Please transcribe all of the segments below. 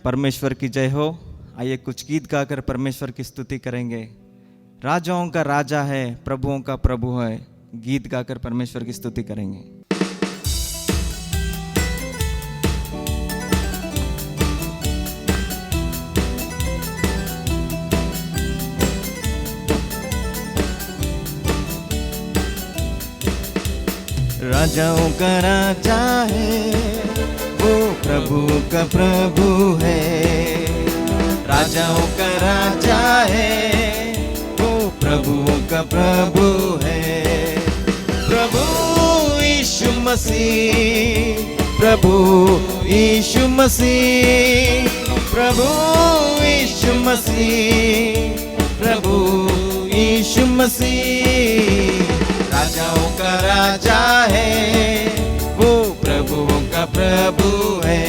परमेश्वर की जय हो। आइए कुछ गीत गाकर परमेश्वर की स्तुति करेंगे। राजाओं का राजा है, प्रभुओं का प्रभु है। गीत गाकर परमेश्वर की स्तुति करेंगे। राजाओं का राजा है, वो प्रभु का प्रभु है। राजाओं का राजा है, वो प्रभुओं का प्रभु है। प्रभु यीशु मसीह, प्रभु यीशु मसीह, प्रभु यीशु मसीह, प्रभु यीशु मसीह। राजाओं का राजा है, वो प्रभुओं का प्रभु है।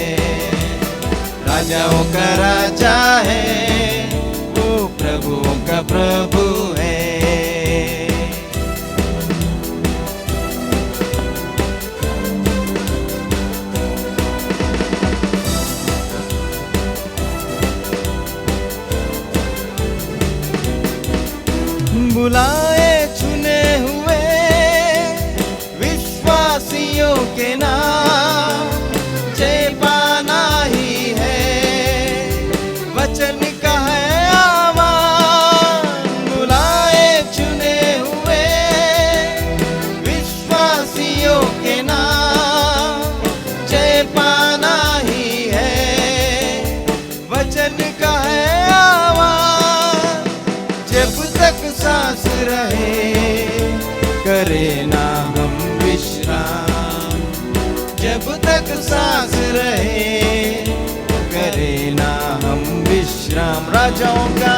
राजाओं का राजा है, वो प्रभुओं का प्रभु है। बुलाए चुने हुए विश्वासियों के नाम, जय पाना ही है वचन का है आह्वान। बुलाए चुने हुए विश्वासियों के नाम, जय पाना ही है वचन का है आह्वान। जब तक सांस रहे करे ना हम विश्राम, जब तक सांस रहे करे ना हम विश्राम। राजाओं का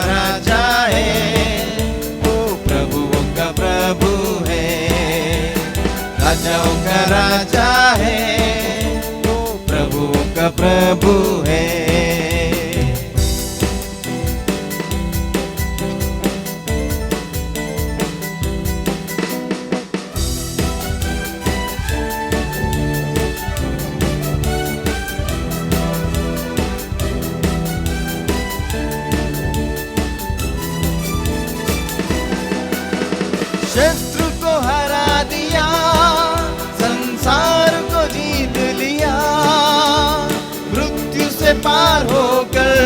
राजा है, वो प्रभुओं का प्रभु है। राजाओं का राजा है, वो प्रभुओं का प्रभु है। शत्रु को हरा दिया, संसार को जीत लिया, मृत्यु से पार होकर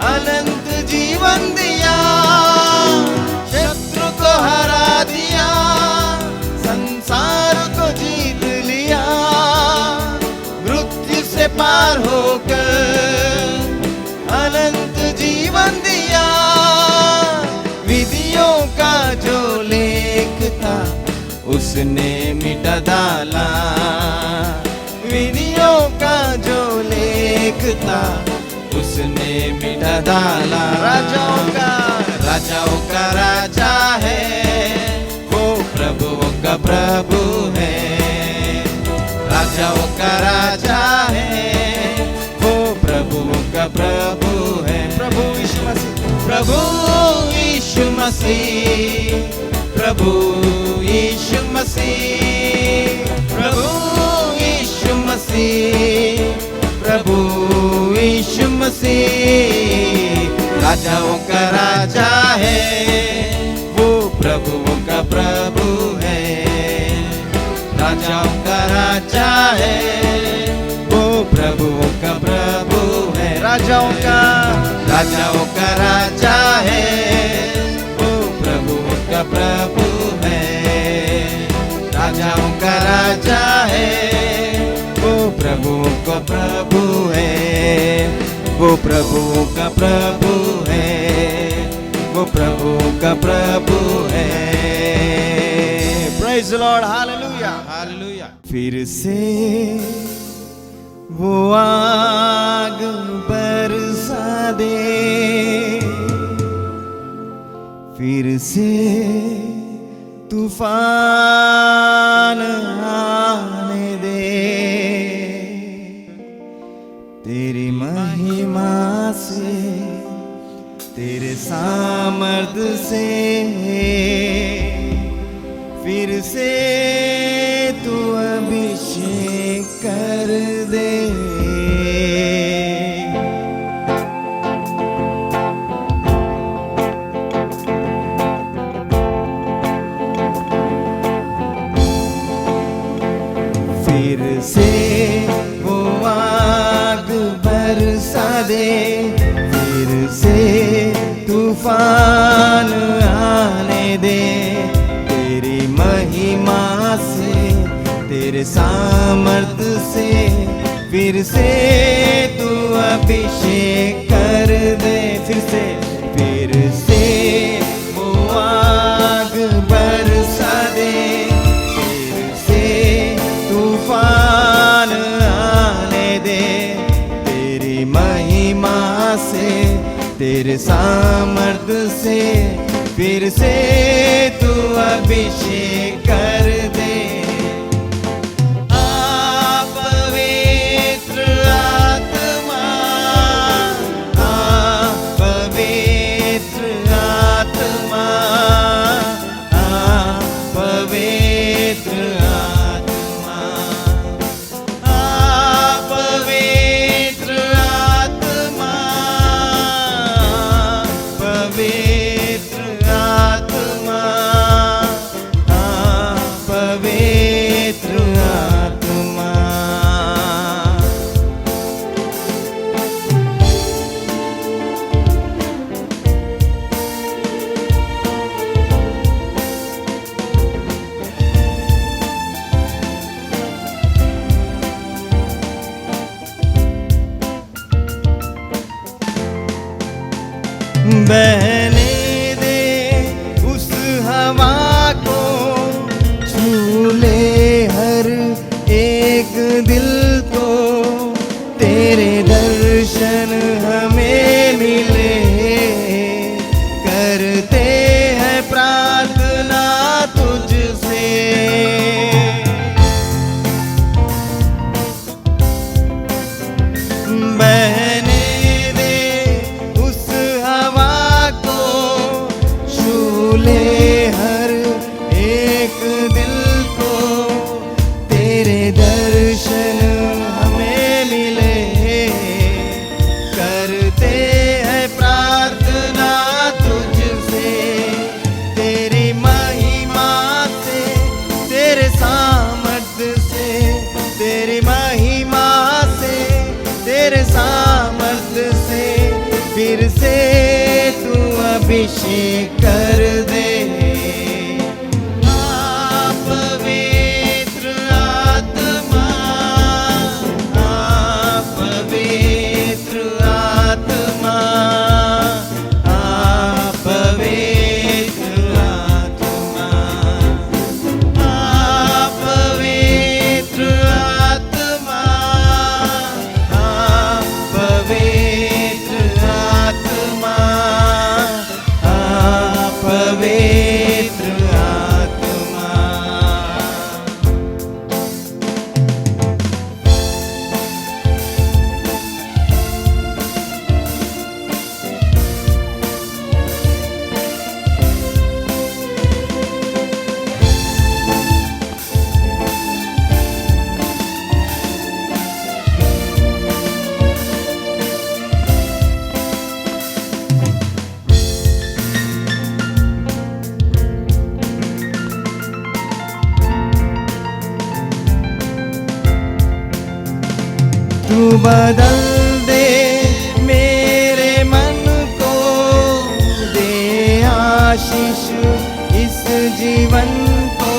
अनंत जीवन दिया। शत्रु को हरा दिया, संसार को जीत लिया, मृत्यु से पार होकर अनंत जीवन दिया। विधियों का जो लेख था उसने मिटा डाला, विधियों का जो लेख था उसने मिटा डाला। राजाओं का राजा है, वो प्रभुओं का प्रभु है। राजाओं का राजा है, वो प्रभुओं का प्रभु है। प्रभु यीशु मसीह, प्रभु यीशु मसीह, प्रभु यीशु मसीह, प्रभु यीशु मसीह, प्रभु यीशु मसीह। राजाओं का राजा है, वो प्रभुओं का प्रभु है। राजाओं का राजा है, वो प्रभुओं का प्रभु है। राजाओं का राजा है, वो प्रभुओं का प्रभु है। राजाओं का राजा है, वो प्रभुओं का प्रभु है। वो प्रभुओं का प्रभु है, वो प्रभुओं का प्रभु है। Praise the Lord, hallelujah hallelujah. फिर से वो आग बरसा दे, फिर से तूफान आने दे। तेरी महिमा से, तेरे सामर्थ्य से, फिर से तू अभिषेक कर दे। तूफान आने दे, तेरी महिमा से, तेरे सामर्थ से फिर से तू अभिषेक कर दे। फिर से वो आग बरसा दे, फिर से तूफान आने दे, तेरी महिमा से, तेरे सामर्थ से फिर से तू अभिषेक कर दे। बहने दे उस हवा को, छू ले हर एक दिल को, तेरे दर्शन हमें मिले, करते हैं प्रार्थना तुझसे। बहने हर एक दिल को, तेरे दर्शन हमें मिले, करते हैं प्रार्थना तुझसे। तेरी महिमा से, तेरे सामर्थ्य से, तेरी महिमा से, तेरे सामर्थ्य से फिर से तू अभिषेक कर दे। तू बदल दे मेरे मन को, दे आशीष इस जीवन को,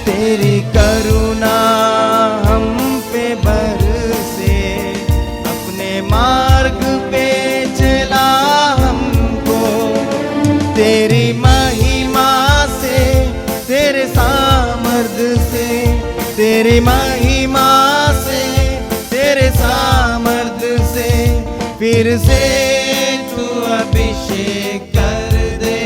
तेरी करुणा हम पे बरसे, अपने मार्ग पे चला हमको, तेरी महिमा से, तेरे सामर्थ्य से, तेरी महिमा से, तेरे सामर्थ्य से फिर से तू अभिषेक कर दे।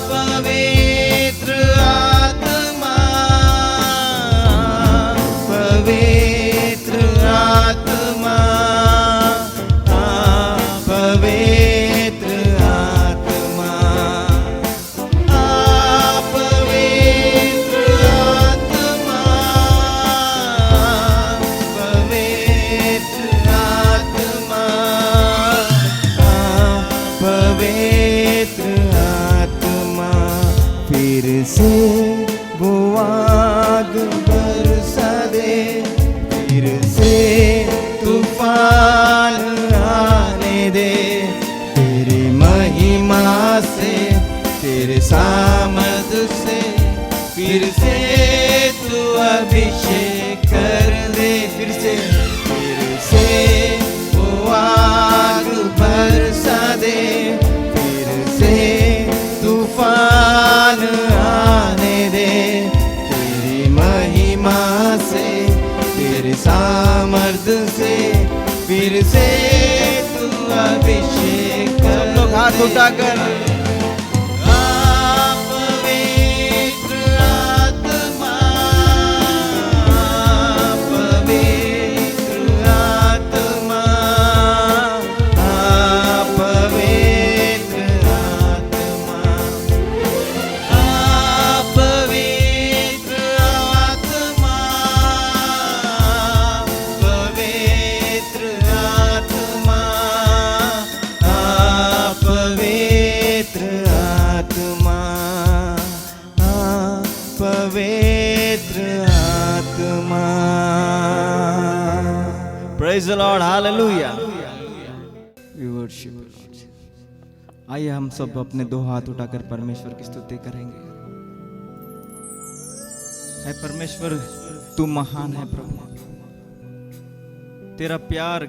पवित्र आत्मा, पवित्र आत्मा, पवित्र आत्मा, पवित्र आत्मा, पवित्र आत्मा, आने दे, तेरी महिमा से, तेरे सामर्थ से फिर से तू अभिषेक कर दे, फिर से वो आग बरसा दे, फिर से तूफान आने दे, तेरी महिमा से, तेरे सामर्थ से फिर से तू अभिषेक कर। सब लोग हाथ उठाकर Praise the Lord, hallelujah. We worship you, Lord. आइए हम सब अपने दो हाथ उठाकर परमेश्वर की स्तुति करेंगे। है परमेश्वर, तू महान है प्रभु, तेरा प्यार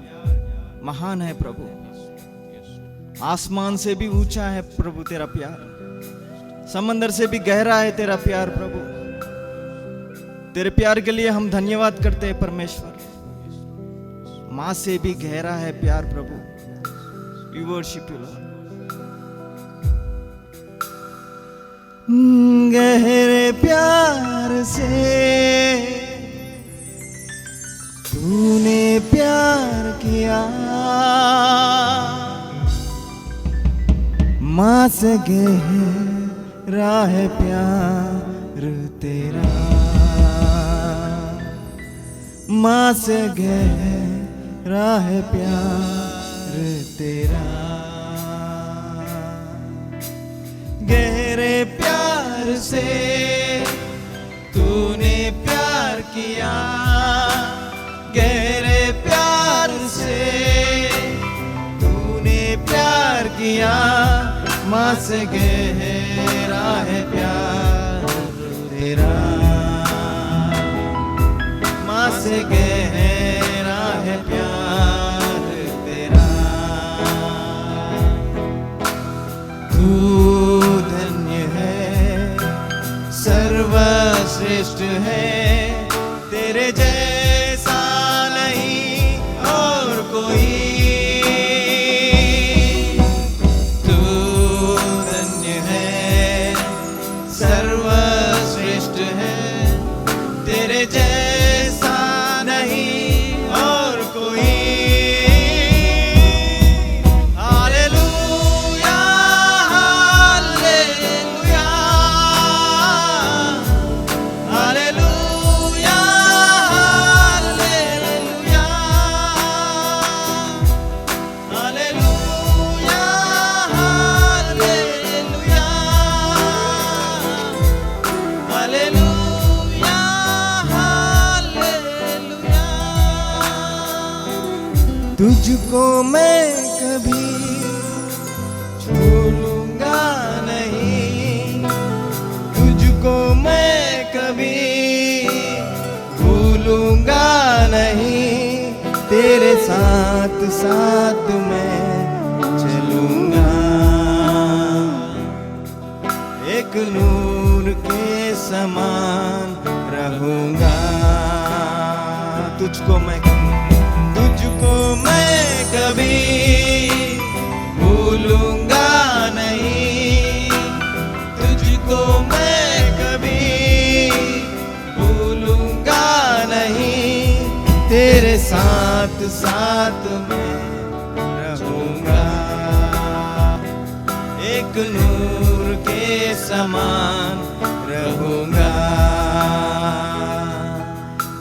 महान है प्रभु, आसमान से भी ऊंचा है प्रभु तेरा प्यार, समंदर से भी गहरा है तेरा प्यार प्रभु। तेरे प्यार के लिए हम धन्यवाद करते हैं परमेश्वर। मां से भी गहरा है प्यार प्रभु। We worship you, Lord. गहरे प्यार से तूने प्यार किया, मां से गहरा है प्यार तेरा, मां से गहरा है प्यार तेरा। गहरे प्यार से तूने प्यार किया, गहरे प्यार से तूने प्यार किया, मां से गहरा है प्यार तेरा, मां से गहरा है प्यार तेरा। तू धन्य है, सर्वश्रेष्ठ है, तेरे जैसा नहीं और कोई। तू धन्य है, सर्वश्रेष्ठ है, तेरे जैसा तुझको मैं कभी छोड़ूंगा नहीं, तुझको मैं कभी भूलूंगा नहीं, तेरे साथ साथ मैं चलूंगा। एक नूर के समान रहूंगा, तुझको मैं कभी भूलूंगा नहीं, तुझको मैं कभी भूलूंगा नहीं, तेरे साथ साथ मैं रहूंगा। एक नूर के समान रहूंगा,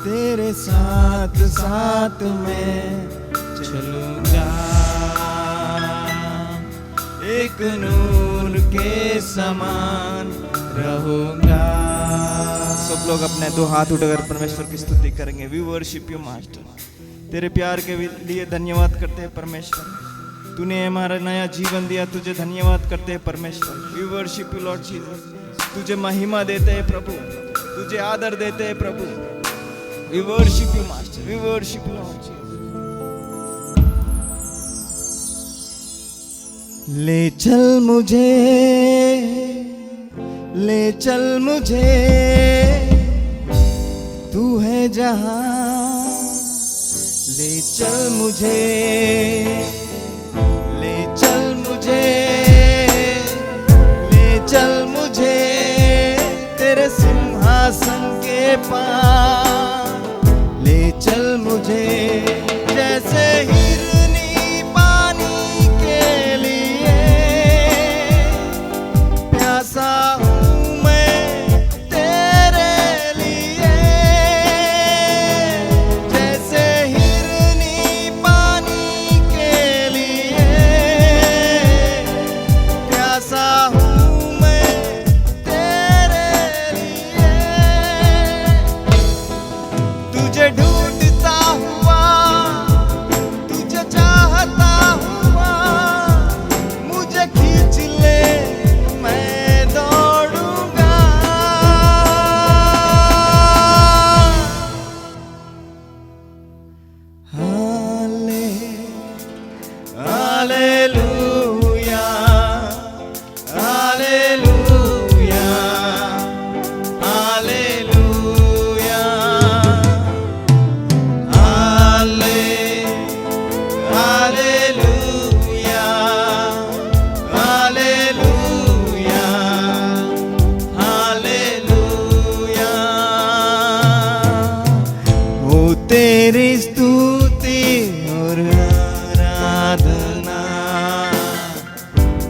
तेरे साथ साथ मैं चलूंगा। एक नूर के समान रहूंगा। सब लोग अपने दो हाथ उठाकर परमेश्वर की स्तुति करेंगे। We worship you master. तेरे प्यार के लिए धन्यवाद करते हैं परमेश्वर। तूने हमारा नया जीवन दिया, तुझे धन्यवाद करते हैं परमेश्वर। We worship you Lord Jesus. तुझे महिमा देते हैं प्रभु, तुझे आदर देते हैं प्रभु। We worship you master, we worship you Lord Jesus. ले चल मुझे, ले चल मुझे, तू है जहां। ले चल मुझे, ले चल मुझे, ले चल मुझे तेरे सिंहासन के पास। ले चल मुझे जैसे हिरनी पानी के लिए प्यासा हूँ मैं तेरे लिए। जैसे हिरनी पानी के लिए प्यासा हूँ मैं तेरे लिए। तुझे ढूंढता हुआ, तुझे चाहता हुआ, मुझे खींच ले मैं दौड़ूंगा। हाले हालेलुया, हालेलुया, हालेलुया, हाले हालेलुया, हालेलुया, हालेलुया। हो तेरी स्तुति और आराधना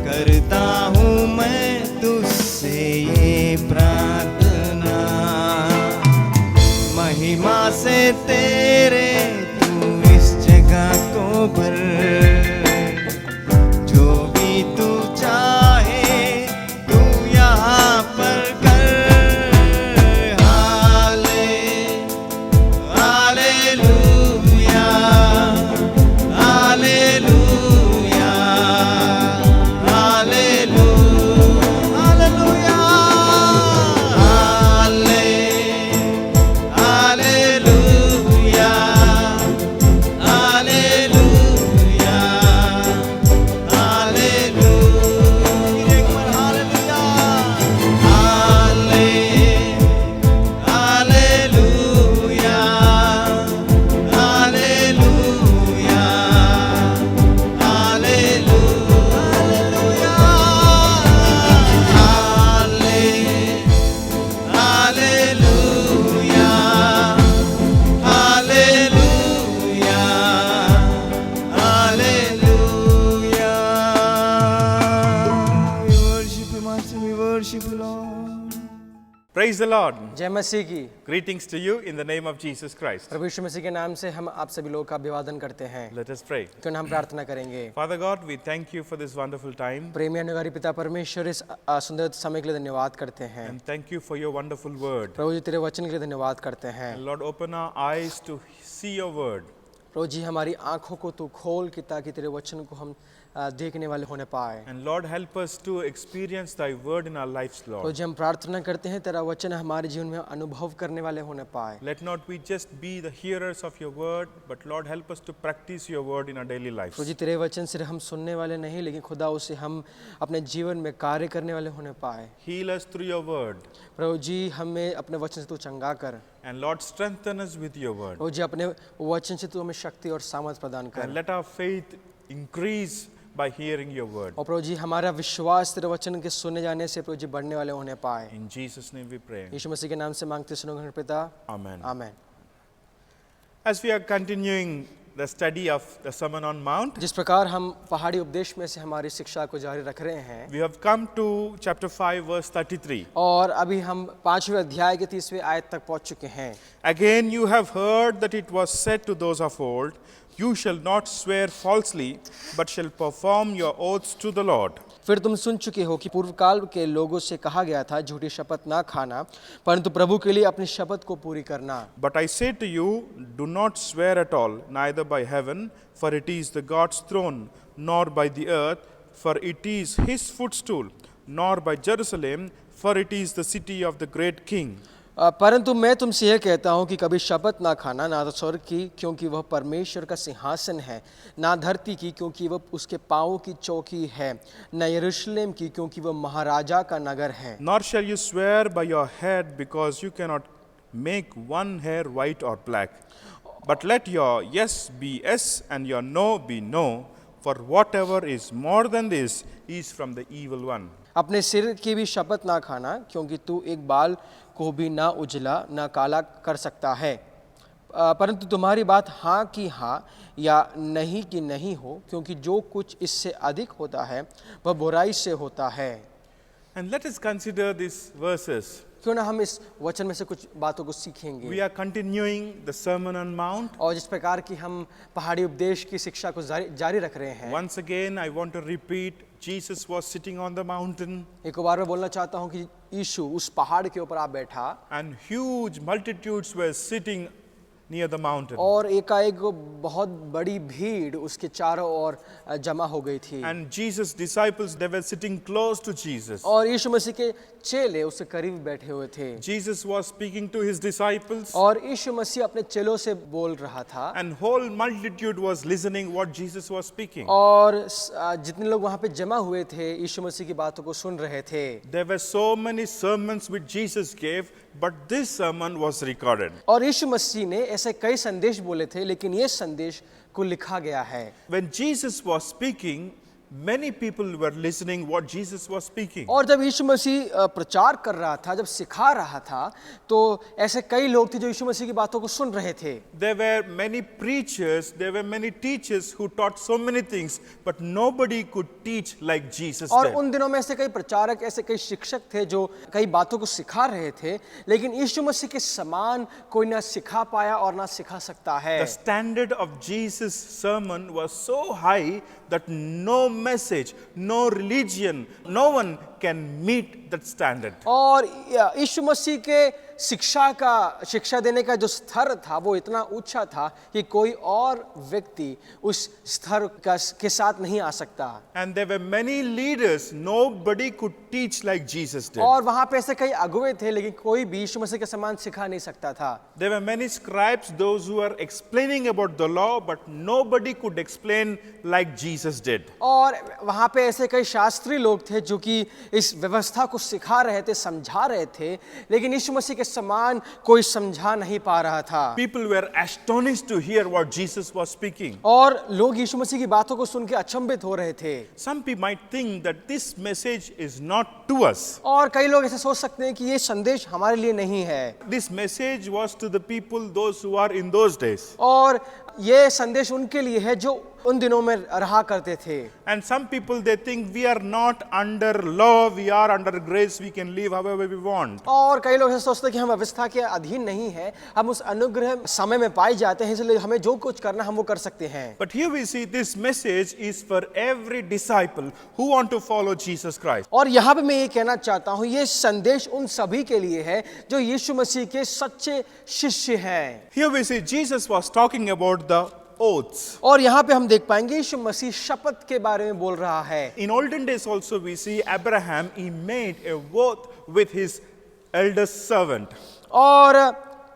करता हूँ मैं तुझसे ये प्रार्थना। महिमा से तेरे तू इस जगह को भर, जो भी तू चाहे तू यहाँ पर कर। हाले हालेलुया, हालेलुया, हालेलुया, हालेलुया, हाले हालेलुया, हालेलुया, हालेलुया। एक बार हालेलुया, हाले हालेलुया, हालेलुया, हालेलुया, हाले hallelujah, hallelujah, hallelujah. We worship you, Master. We worship you, Lord. Praise the Lord. जय मसीह की। Greetings to you in the name of Jesus Christ. प्रभु यीशु मसीह के नाम से हम आप सभी लोगों का अभिवादन करते हैं। Let us pray. क्यों ना हम प्रार्थना करेंगे। Father God, we thank you for this wonderful time प्रेमी अनुग्रही पिता परमेश्वर, इस सुंदर समय के लिए धन्यवाद करते हैं। and thank you for your wonderful word. प्रभु जी तेरे वचन के लिए धन्यवाद करते हैं। And Lord, open our eyes to see your word. प्रभु जी हमारी आंखों को तू खोल कि ताकि तेरे वचन को हम देखने वाले होने पाए। And Lord, help us to experience thy word in our lives, Prabhu Lord. जी हम प्रार्थना करते हैं तेरा वचन हमारे जीवन में अनुभव करने वाले होने पाए। Let not we just be the hearers of your word, but Lord, help us to practice your word in our daily lives. प्रभु जी तेरे वचन सिर्फ हम सुनने वाले नहीं, लेकिन खुदा उसे हम अपने जीवन में कार्य करने वाले होने पाए। Heal us through your word. प्रभु जी हमें अपने वचन से तू चंगा कर। And Lord, strengthen us with your word. प्रभु जी अपने वचन से तू हमें शक्ति और सामर्थ प्रदान कर। And let our faith increase by hearing your word. और प्रभु जी हमारा विश्वास तेरे वचन के सुने जाने से प्रभु जी बढ़ने वाले होने पाए। In Jesus' name we pray. यीशु मसीह के नाम से मांगते सुनो घर पिता, Amen. Amen. As we are continuing the study of the Sermon on Mount, जिस प्रकार हम पहाड़ी उपदेश में से हमारी शिक्षा को जारी रख रहे हैं, we have come to chapter 5 verse 33. और अभी हम 5वें अध्याय के 30वें आयत तक पहुंच चुके हैं। Again you have heard that it was said to those of old, you shall not swear falsely, but shall perform your oaths to the Lord. फिर तुम सुन चुके हो कि पूर्व काल के लोगों से कहा गया था, झूठी शपथ ना खाना, परंतु प्रभु के लिए अपनी शपथ को पूरी करना। But I say to you, do not swear at all, neither by heaven, for it is the God's throne, nor by the earth, for it is his footstool, nor by Jerusalem, for it is the city of the great king. परंतु मैं तुमसे यह कहता हूँ कि कभी शपथ ना खाना, ना तो स्वर्ग की क्योंकि वह परमेश्वर का सिंहासन है, ना धरती की क्योंकि वह उसके पाँवों की चौकी है, न यरूशलेम की क्योंकि वह महाराजा का नगर है। Nor shall you swear by your head, because you cannot make one hair white or black. But let your yes be yes and your no be no, for whatever is more than this is from the evil one. अपने सिर की भी शपथ ना खाना, क्योंकि तू एक बाल को भी ना उजला ना काला कर सकता है, परंतु तुम्हारी बात हाँ की हाँ या नहीं की नहीं हो, क्योंकि जो कुछ इससे अधिक होता है वह बुराई से होता है। And let us consider these verses. क्यों ना हम इस वचन में से कुछ बातों को सीखेंगे। We are continuing the Sermon on Mount. और जिस प्रकार की हम पहाड़ी उपदेश की शिक्षा को जारी रख रहे हैं। Once again, I want to repeat, Jesus was sitting on the mountain. एक बार मैं बोलना चाहता हूँ कि यीशु उस पहाड़ के ऊपर आ बैठा। And huge multitudes were sitting near the mountain. और एकाएक बहुत बड़ी भीड़ उसके चारों ओर जमा हो गई थी। And Jesus' disciples, they were sitting close to Jesus. और यीशु मसीह के चेले उससे करीब बैठे हुए थे। Jesus was speaking to his disciples. और यीशु मसीह अपने चेलों से बोल रहा था। And whole multitude was listening what Jesus was speaking. और जितने लोग वहाँ पे जमा हुए थे यीशु मसीह की बातों को सुन रहे थे। There were so many sermons which Jesus gave, but this sermon was recorded. और यीशु मसीह ने ऐसे कई संदेश बोले थे, लेकिन ये संदेश को लिखा गया है। When Jesus was speaking, many people were listening what Jesus was speaking. और जब यीशु मसीह प्रचार कर रहा था, जब सिखा रहा था, तो ऐसे कई लोग थे जो यीशु मसीह की बातों को सुन रहे थे। There were many preachers, there were many teachers who taught so many things, but nobody could teach like Jesus और did. उन दिनों में ऐसे कई प्रचारक, ऐसे कई शिक्षक थे जो कई बातों को सिखा रहे थे, लेकिन यीशु मसीह के समान कोई ना सिखा पाया और ना सिखा सकता है। The standard of Jesus' sermon was so high that no message, no religion, no one can meet that standard. और यीशु मसीह के शिक्षा देने का जो स्तर था वो इतना ऊंचा था कि कोई और व्यक्ति उस स्तर के साथ नहीं आ सकता। And there were many leaders, nobody could teach like Jesus did. और वहां पे ऐसे कई अगुवे थे, लेकिन कोई भी यीशु मसीह के समान सिखा नहीं सकता था। There were many scribes, those who were explaining about the law, but nobody could explain like Jesus did. और वहां पे ऐसे कई शास्त्री लोग थे जो कि इस व्यवस्था को सिखा रहे थे, समझा रहे थे, लेकिन यीशु मसीह के समान कोई समझा नहीं पा रहा था। People were astonished to hear what Jesus was speaking. और लोग यीशु मसीह की बातों को सुन के अचंभित हो रहे थे। Some people might think that this message is not to us. और कई लोग ऐसे सोच सकते हैं कि ये संदेश हमारे लिए नहीं है। This message was to the people, those who are in those days. और ये संदेश उनके लिए है जो उन दिनों में रहा करते थे। And some people, they think we are not under law, we are under grace, we can live however we want. और कई लोग ऐसे सोचते हैं कि हम व्यवस्था के अधीन नहीं है, हम उस अनुग्रह समय में पाए जाते हैं, इसलिए हमें जो कुछ करना हम वो कर सकते हैं। But here we see this message is for every disciple who want to follow Jesus Christ. और यहाँ पे मैं ये कहना चाहता हूँ, ये संदेश उन सभी के लिए है जो यीशु मसीह के सच्चे शिष्य हैं। Here we see Jesus was talking about the oaths. और यहाँ पे हम देख पाएंगे यीशु मसीह शपथ के बारे में बोल रहा है। In olden days also we see Abraham, he made a oath with his eldest servant. और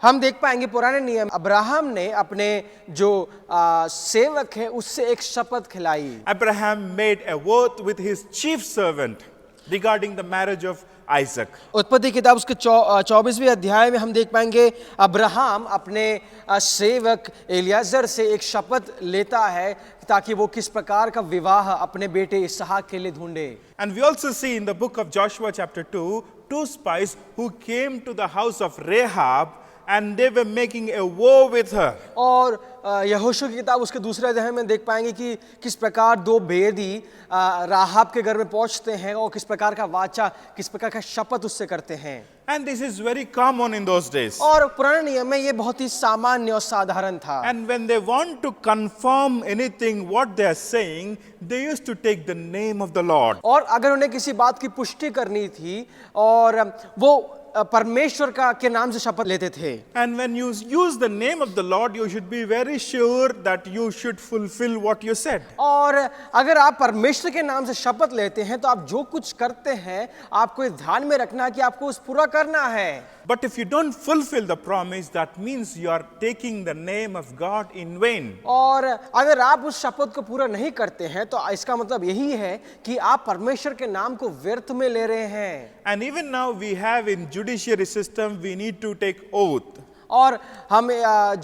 हम देख पाएंगे पुराने नियम, अब्राहम ने अपने जो सेवक है उससे एक शपथ खिलाई। Abraham made a oath with his chief servant regarding the marriage of Isaac. उत्पत्ति किताब उसके 24वें अध्याय में हम देख पाएंगे अब्राहम अपने सेवक एलियाजर से एक शपथ लेता है ताकि वो किस प्रकार का विवाह अपने बेटे इसहाक के लिए ढूंढे। And we also see in the book of Joshua chapter 2, two spies who came to the house of Rahab and they were making a vow with her. और यहोशू की किताब उसके दूसरे अध्याय में देख पाएंगे कि किस प्रकार दो भेदी राहाब के घर में पहुंचते हैं और किस प्रकार का वाचा, किस प्रकार का शपथ उससे करते हैं। And this is very common in those days. और पुराने नियम में ये बहुत ही सामान्य और साधारण था। And when they want to confirm anything what they are saying, they used to take the name of the Lord. और अगर उन्हें किसी बात की पुष्टि करनी थी और वो परमेश्वर का के नाम से शपथ लेते थे। And when you use the name of the Lord, you should be very sure that you should fulfill what you said. और अगर आप परमेश्वर के नाम से शपथ लेते हैं तो आप जो कुछ करते हैं आपको इस ध्यान में रखना है कि आपको उस पूरा करना है। But if you don't fulfill the promise, that means you are taking the name of God in vain. और अगर आप उस शपथ को पूरा नहीं करते हैं तो इसका मतलब यही है कि आप परमेश्वर के नाम को व्यर्थ में ले रहे हैं। And even now we have in judiciary system, we need to take oath. और हम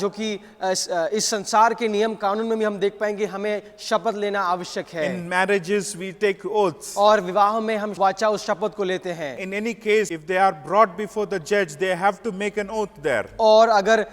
जो कि इस संसार के नियम कानून में भी हम देख पाएंगे हमें शपथ लेना आवश्यक है। In marriages, we take oaths. और विवाह में हम वाचा उस शपथ को लेते हैं। In any case, if they are brought before the judge, they have to make an oath there. और अगर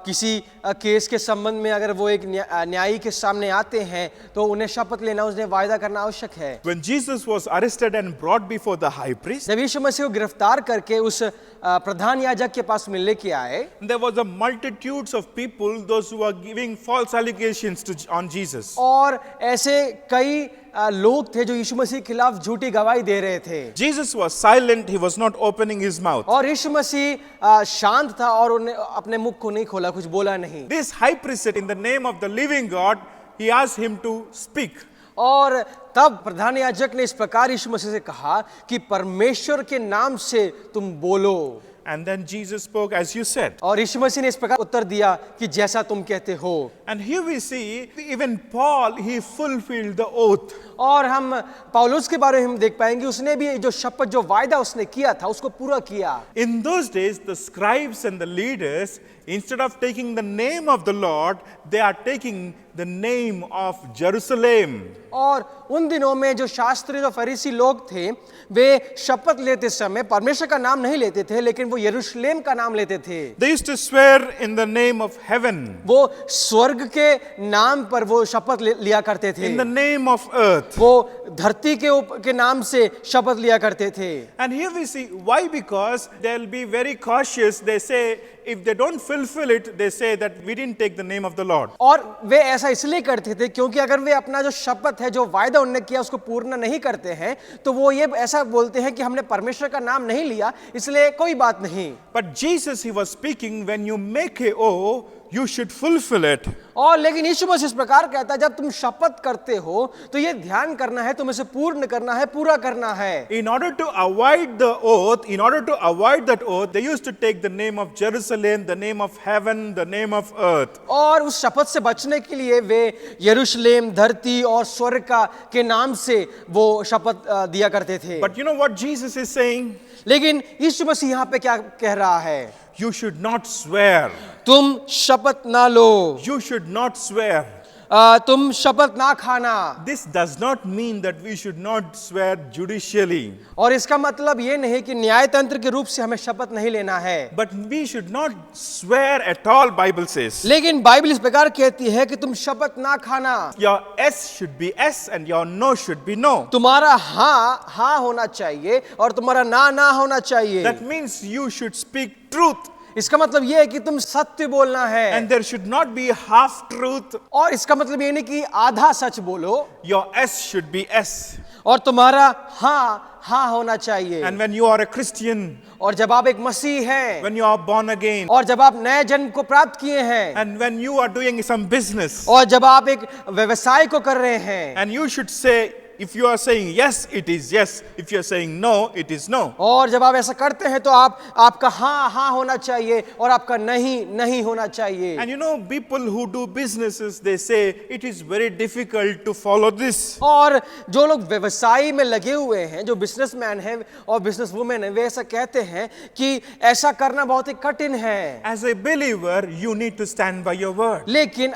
किसी केस के संबंध में अगर वो एक न्यायी के सामने आते हैं तो उन्हें शपथ लेना, उन्हें वायदा करना आवश्यक है। When Jesus was arrested and brought before the high priest, जब यीशु मसीह को गिरफ्तार करके उस प्रधान याजक के पास मिलने के आए, there was a multitudes of people, those who were giving false allegations on Jesus. और ऐसे कई लोग थे जो यीशु मसीह के खिलाफ झूठी गवाही दे रहे थे। Jesus was silent, he was not opening his mouth. और यीशु मसीह शांत था और उन्हें अपने मुख को नहीं खोला, कुछ बोला नहीं। This high priest said, in the name of the living God, he asked him to speak. और तब प्रधान याजक ने इस प्रकार यीशु मसीह से कहा कि परमेश्वर के नाम से तुम बोलो। And then Jesus spoke as you said. और यीशु मसीह ने इस प्रकार उत्तर दिया कि जैसा तुम कहते हो। And here we see even Paul, he fulfilled the oath. और हम पौलुस के बारे में हम देख पाएंगे उसने भी जो शपथ जो वायदा उसने किया था उसको पूरा किया। In those days, the scribes and the leaders, instead of taking the name of the Lord, they are taking the name of Jerusalem. और उन दिनों में जो शास्त्री और फरीसी लोग थे वे शपथ लेते समय परमेश्वर का नाम नहीं लेते थे लेकिन वो यरूशलेम का नाम लेते थे। They used to swear in the name of heaven, वो स्वर्ग के नाम पर वो शपथ लिया करते थे। in the name of earth. वो धरती के नाम से शपथ लिया करते थे। And here we see why, because they'll be very cautious. They say if they don't fulfill it, they say that we didn't take the name of the Lord. और वे ऐसा इसलिए करते थे क्योंकि अगर वे अपना जो शपथ है जो वायदा उन्होंने किया उसको पूर्ण नहीं करते हैं तो वो ये ऐसा बोलते हैं कि हमने परमेश्वर का नाम नहीं लिया इसलिए कोई बात नहीं। But Jesus, he was speaking, when you make a oath, you should fulfill it. और लेकिन यीशु मसीह इस प्रकार कहता है जब तुम शपथ करते हो तो ये ध्यान करना है, तुम्हें से पूर्ण करना है, पूरा करना है। In order to avoid the oath, in order to avoid that oath, they used to take the name of Jerusalem, the name of heaven, the name of earth. और उस शपथ से बचने के लिए वे यरूशलेम, धरती और स्वर्ग के नाम से वो शपथ दिया करते थे। But you know what Jesus is saying? लेकिन यीशु मसीह यहाँ पे क्या कह रहा है? You should not swear. तुम शपथ ना लो, You should not swear. तुम शपथ ना खाना। This does not mean that we should not swear judicially. और इसका मतलब ये नहीं कि न्याय तंत्र के रूप से हमें शपथ नहीं लेना है, But we should not swear at all, Bible says. लेकिन बाइबल इस प्रकार कहती है कि तुम शपथ ना खाना। Your yes should be yes and your no should be no. तुम्हारा हाँ हाँ होना चाहिए और तुम्हारा ना ना होना चाहिए। That means you should speak truth. इसका मतलब ये है कि तुम सत्य बोलना है। And there should not be half truth. और इसका मतलब ये नहीं कि आधा सच बोलो। Your yes should be yes. और तुम्हारा हाँ हाँ होना चाहिए। And when you are a Christian, और जब आप एक मसीह हैं, when you are born again, और जब आप नए जन्म को प्राप्त किए हैं, and when you are doing some business, और जब आप एक व्यवसाय को कर रहे हैं, and you should say, if you are saying yes, it is yes. If you are saying no, it is no. और जब आप ऐसा करते हैं तो आपका हाँ हाँ होना चाहिए और आपका नहीं नहीं होना चाहिए। And you know, people who do businesses, they say it is very difficult to follow this. और जो लोग व्यवसाय में लगे हुए हैं, जो बिजनेसमैन हैं और बिजनेस वुमेन हैं, वे ऐसा कहते हैं कि ऐसा करना बहुत ही कठिन है। As a believer, you need to stand by your word. लेकिन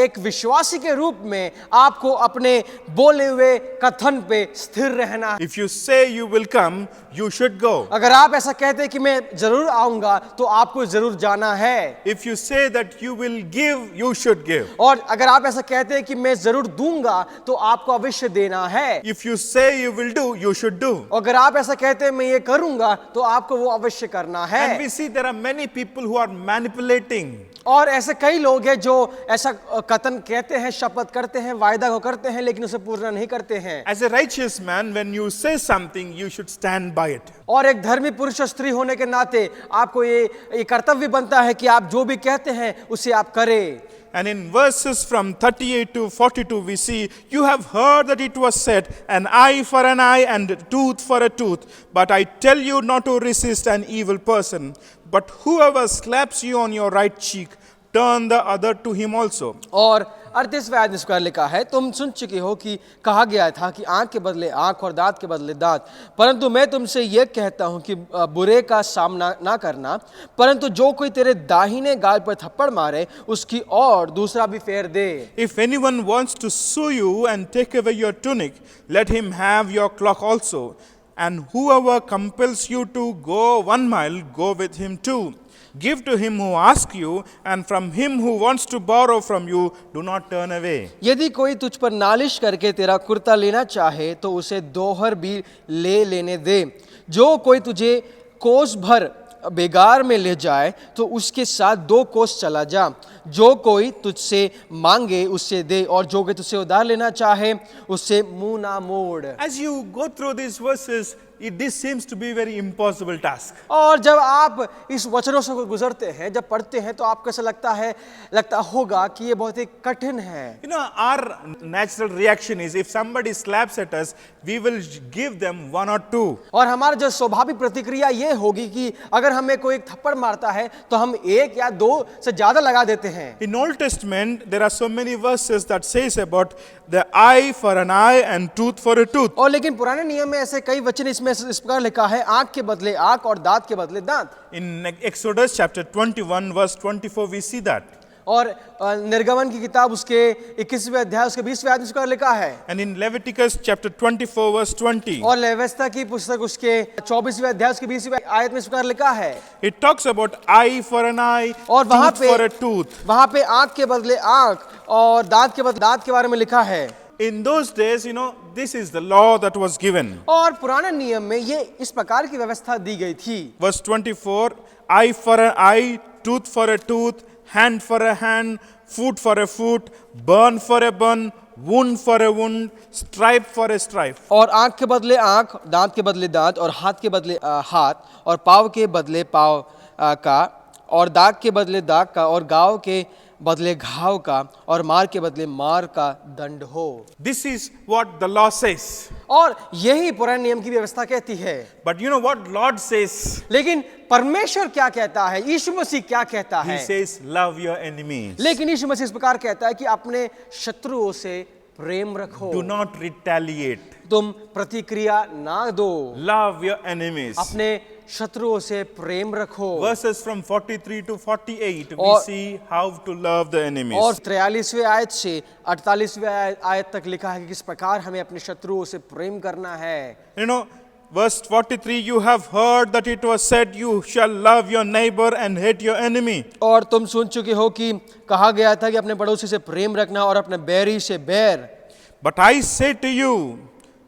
एक विश्वासी के रूप में आपको अपने बोले हुए कथन पे स्थिर रहना। If you say you will come, you should go. अगर आप ऐसा कहते हैं कि मैं जरूर आऊंगा तो आपको जरूर जाना है। If you say that you will give, you should give. और अगर आप ऐसा कहते हैं कि मैं जरूर दूंगा तो आपको अवश्य देना है। If you say you will do, you should do. अगर आप ऐसा कहते हैं मैं ये करूंगा तो आपको वो अवश्य करना है। And we see there are many people who are manipulating. और ऐसे कई लोग हैं जो ऐसा कथन कहते हैं, शपथ करते हैं, वायदा को करते हैं, लेकिन उसे पूरा नहीं करते हैं। As a righteous man, when you say something, you should stand by it. और एक धर्मी पुरुष और स्त्री होने के नाते आपको ये कर्तव्य बनता है कि आप जो भी कहते हैं उसे आप करें। And in verses from 38 to 42, we see, you have heard that it was said, an eye for an eye and a tooth for a tooth. But I tell you not to resist an evil person. But whoever slaps you on your right cheek, turn the other to him also. और 38वें आयत में इस प्रकार लिखा है, तुम सुन चुके हो कि कहा गया था कि आंख के बदले आंख और दांत के बदले दांत, परंतु मैं तुमसे यह कहता हूं कि बुरे का सामना ना करना, परंतु जो कोई तेरे दाहिने गाल पर थप्पड़ मारे उसकी और दूसरा भी फेर दे। If anyone wants to sue you and take away your tunic, let him have your cloak also. And whoever compels you to go 1 mile, go with him too. Give to him who asks you, and from him who wants to borrow from you, do not turn away. यदि कोई तुझ पर नालिश करके तेरा कुर्ता लेना चाहे तो उसे दोहर भी ले लेने दे। जो कोई तुझे कोस भर बेगार में ले जाए तो उसके साथ 2 कोस चला जा। जो कोई तुझसे मांगे उससे दे, और जो कोई तुझसे उधार लेना चाहे उससे मुंह ना मोड़। As you go through these verses, this seems to be a very impossible task. और जब आप इस वचनों से गुजरते हैं, जब पढ़ते हैं, तो आपको ऐसा लगता होगा कि ये बहुत ही कठिन है। You know, our natural reaction is if somebody slaps at us, we will give them 1 or 2. और हमारा जो स्वाभाविक प्रतिक्रिया ये होगी कि अगर हमें कोई थप्पड़ मारता है तो हम 1 या 2 से ज्यादा लगा देते हैं। In Old Testament, there are so many verses that says about the eye for an eye and tooth for a tooth. और लेकिन पुराने नियम में ऐसे कई वचन इसमें इस प्रकार लिखा है, आंख के बदले आंख और दांत के बदले दांत। In Exodus chapter 21 verse 24, we see that. और निर्गमन की किताब उसके 21वें अध्याय उसके 20वें आयत में इस प्रकार लिखा है। And in Leviticus chapter 24 verse 20, और लेविस्ता की पुस्तक उसके 24वें अध्याय उसके 20वें आयत में इस प्रकार लिखा है। it talks about eye for an eye, और वहां tooth पे for a tooth. वहां पे आंख के बदले आंख और दांत के बदले दांत के बारे में लिखा है। In those days, you know, this is the law that was given. और पुराने नियम में ये इस प्रकार की व्यवस्था दी गई थी। Verse 24, eye for an eye, tooth for a tooth, hand for a hand, foot for a foot, burn for a burn, wound for a wound, stripe for a stripe. और आंख के बदले आंख, दांत के बदले दांत, और हाथ के बदले हाथ, और पाँव के बदले पाँव का, और दाग के बदले दाग का, और घाव के बदले घाव का, और मार के बदले मार का दंड हो। This is what the law says. और यही पुराने नियम की व्यवस्था कहती है। But you know what Lord says? लेकिन परमेश्वर क्या कहता है, यीशु मसीह क्या कहता He है? says, love your enemies. लेकिन यीशु मसीह इस प्रकार कहता है कि अपने शत्रुओं से प्रेम रखो, Do not retaliate. तुम प्रतिक्रिया ना दो, Love your enemies. अपने शत्रुओं से प्रेम रखो। Verses from 43 to 48, we और- see how to love the enemies. और 43वें आयत से 48वें आयत तक लिखा है कि किस प्रकार हमें अपने शत्रुओं से प्रेम करना है। You know, verse 43, you have heard that it was said, you shall love your neighbor and hate your enemy. और तुम सुन चुके हो कि कहा गया था कि अपने पड़ोसी से प्रेम रखना और अपने बैरी से बैर। But I say to you,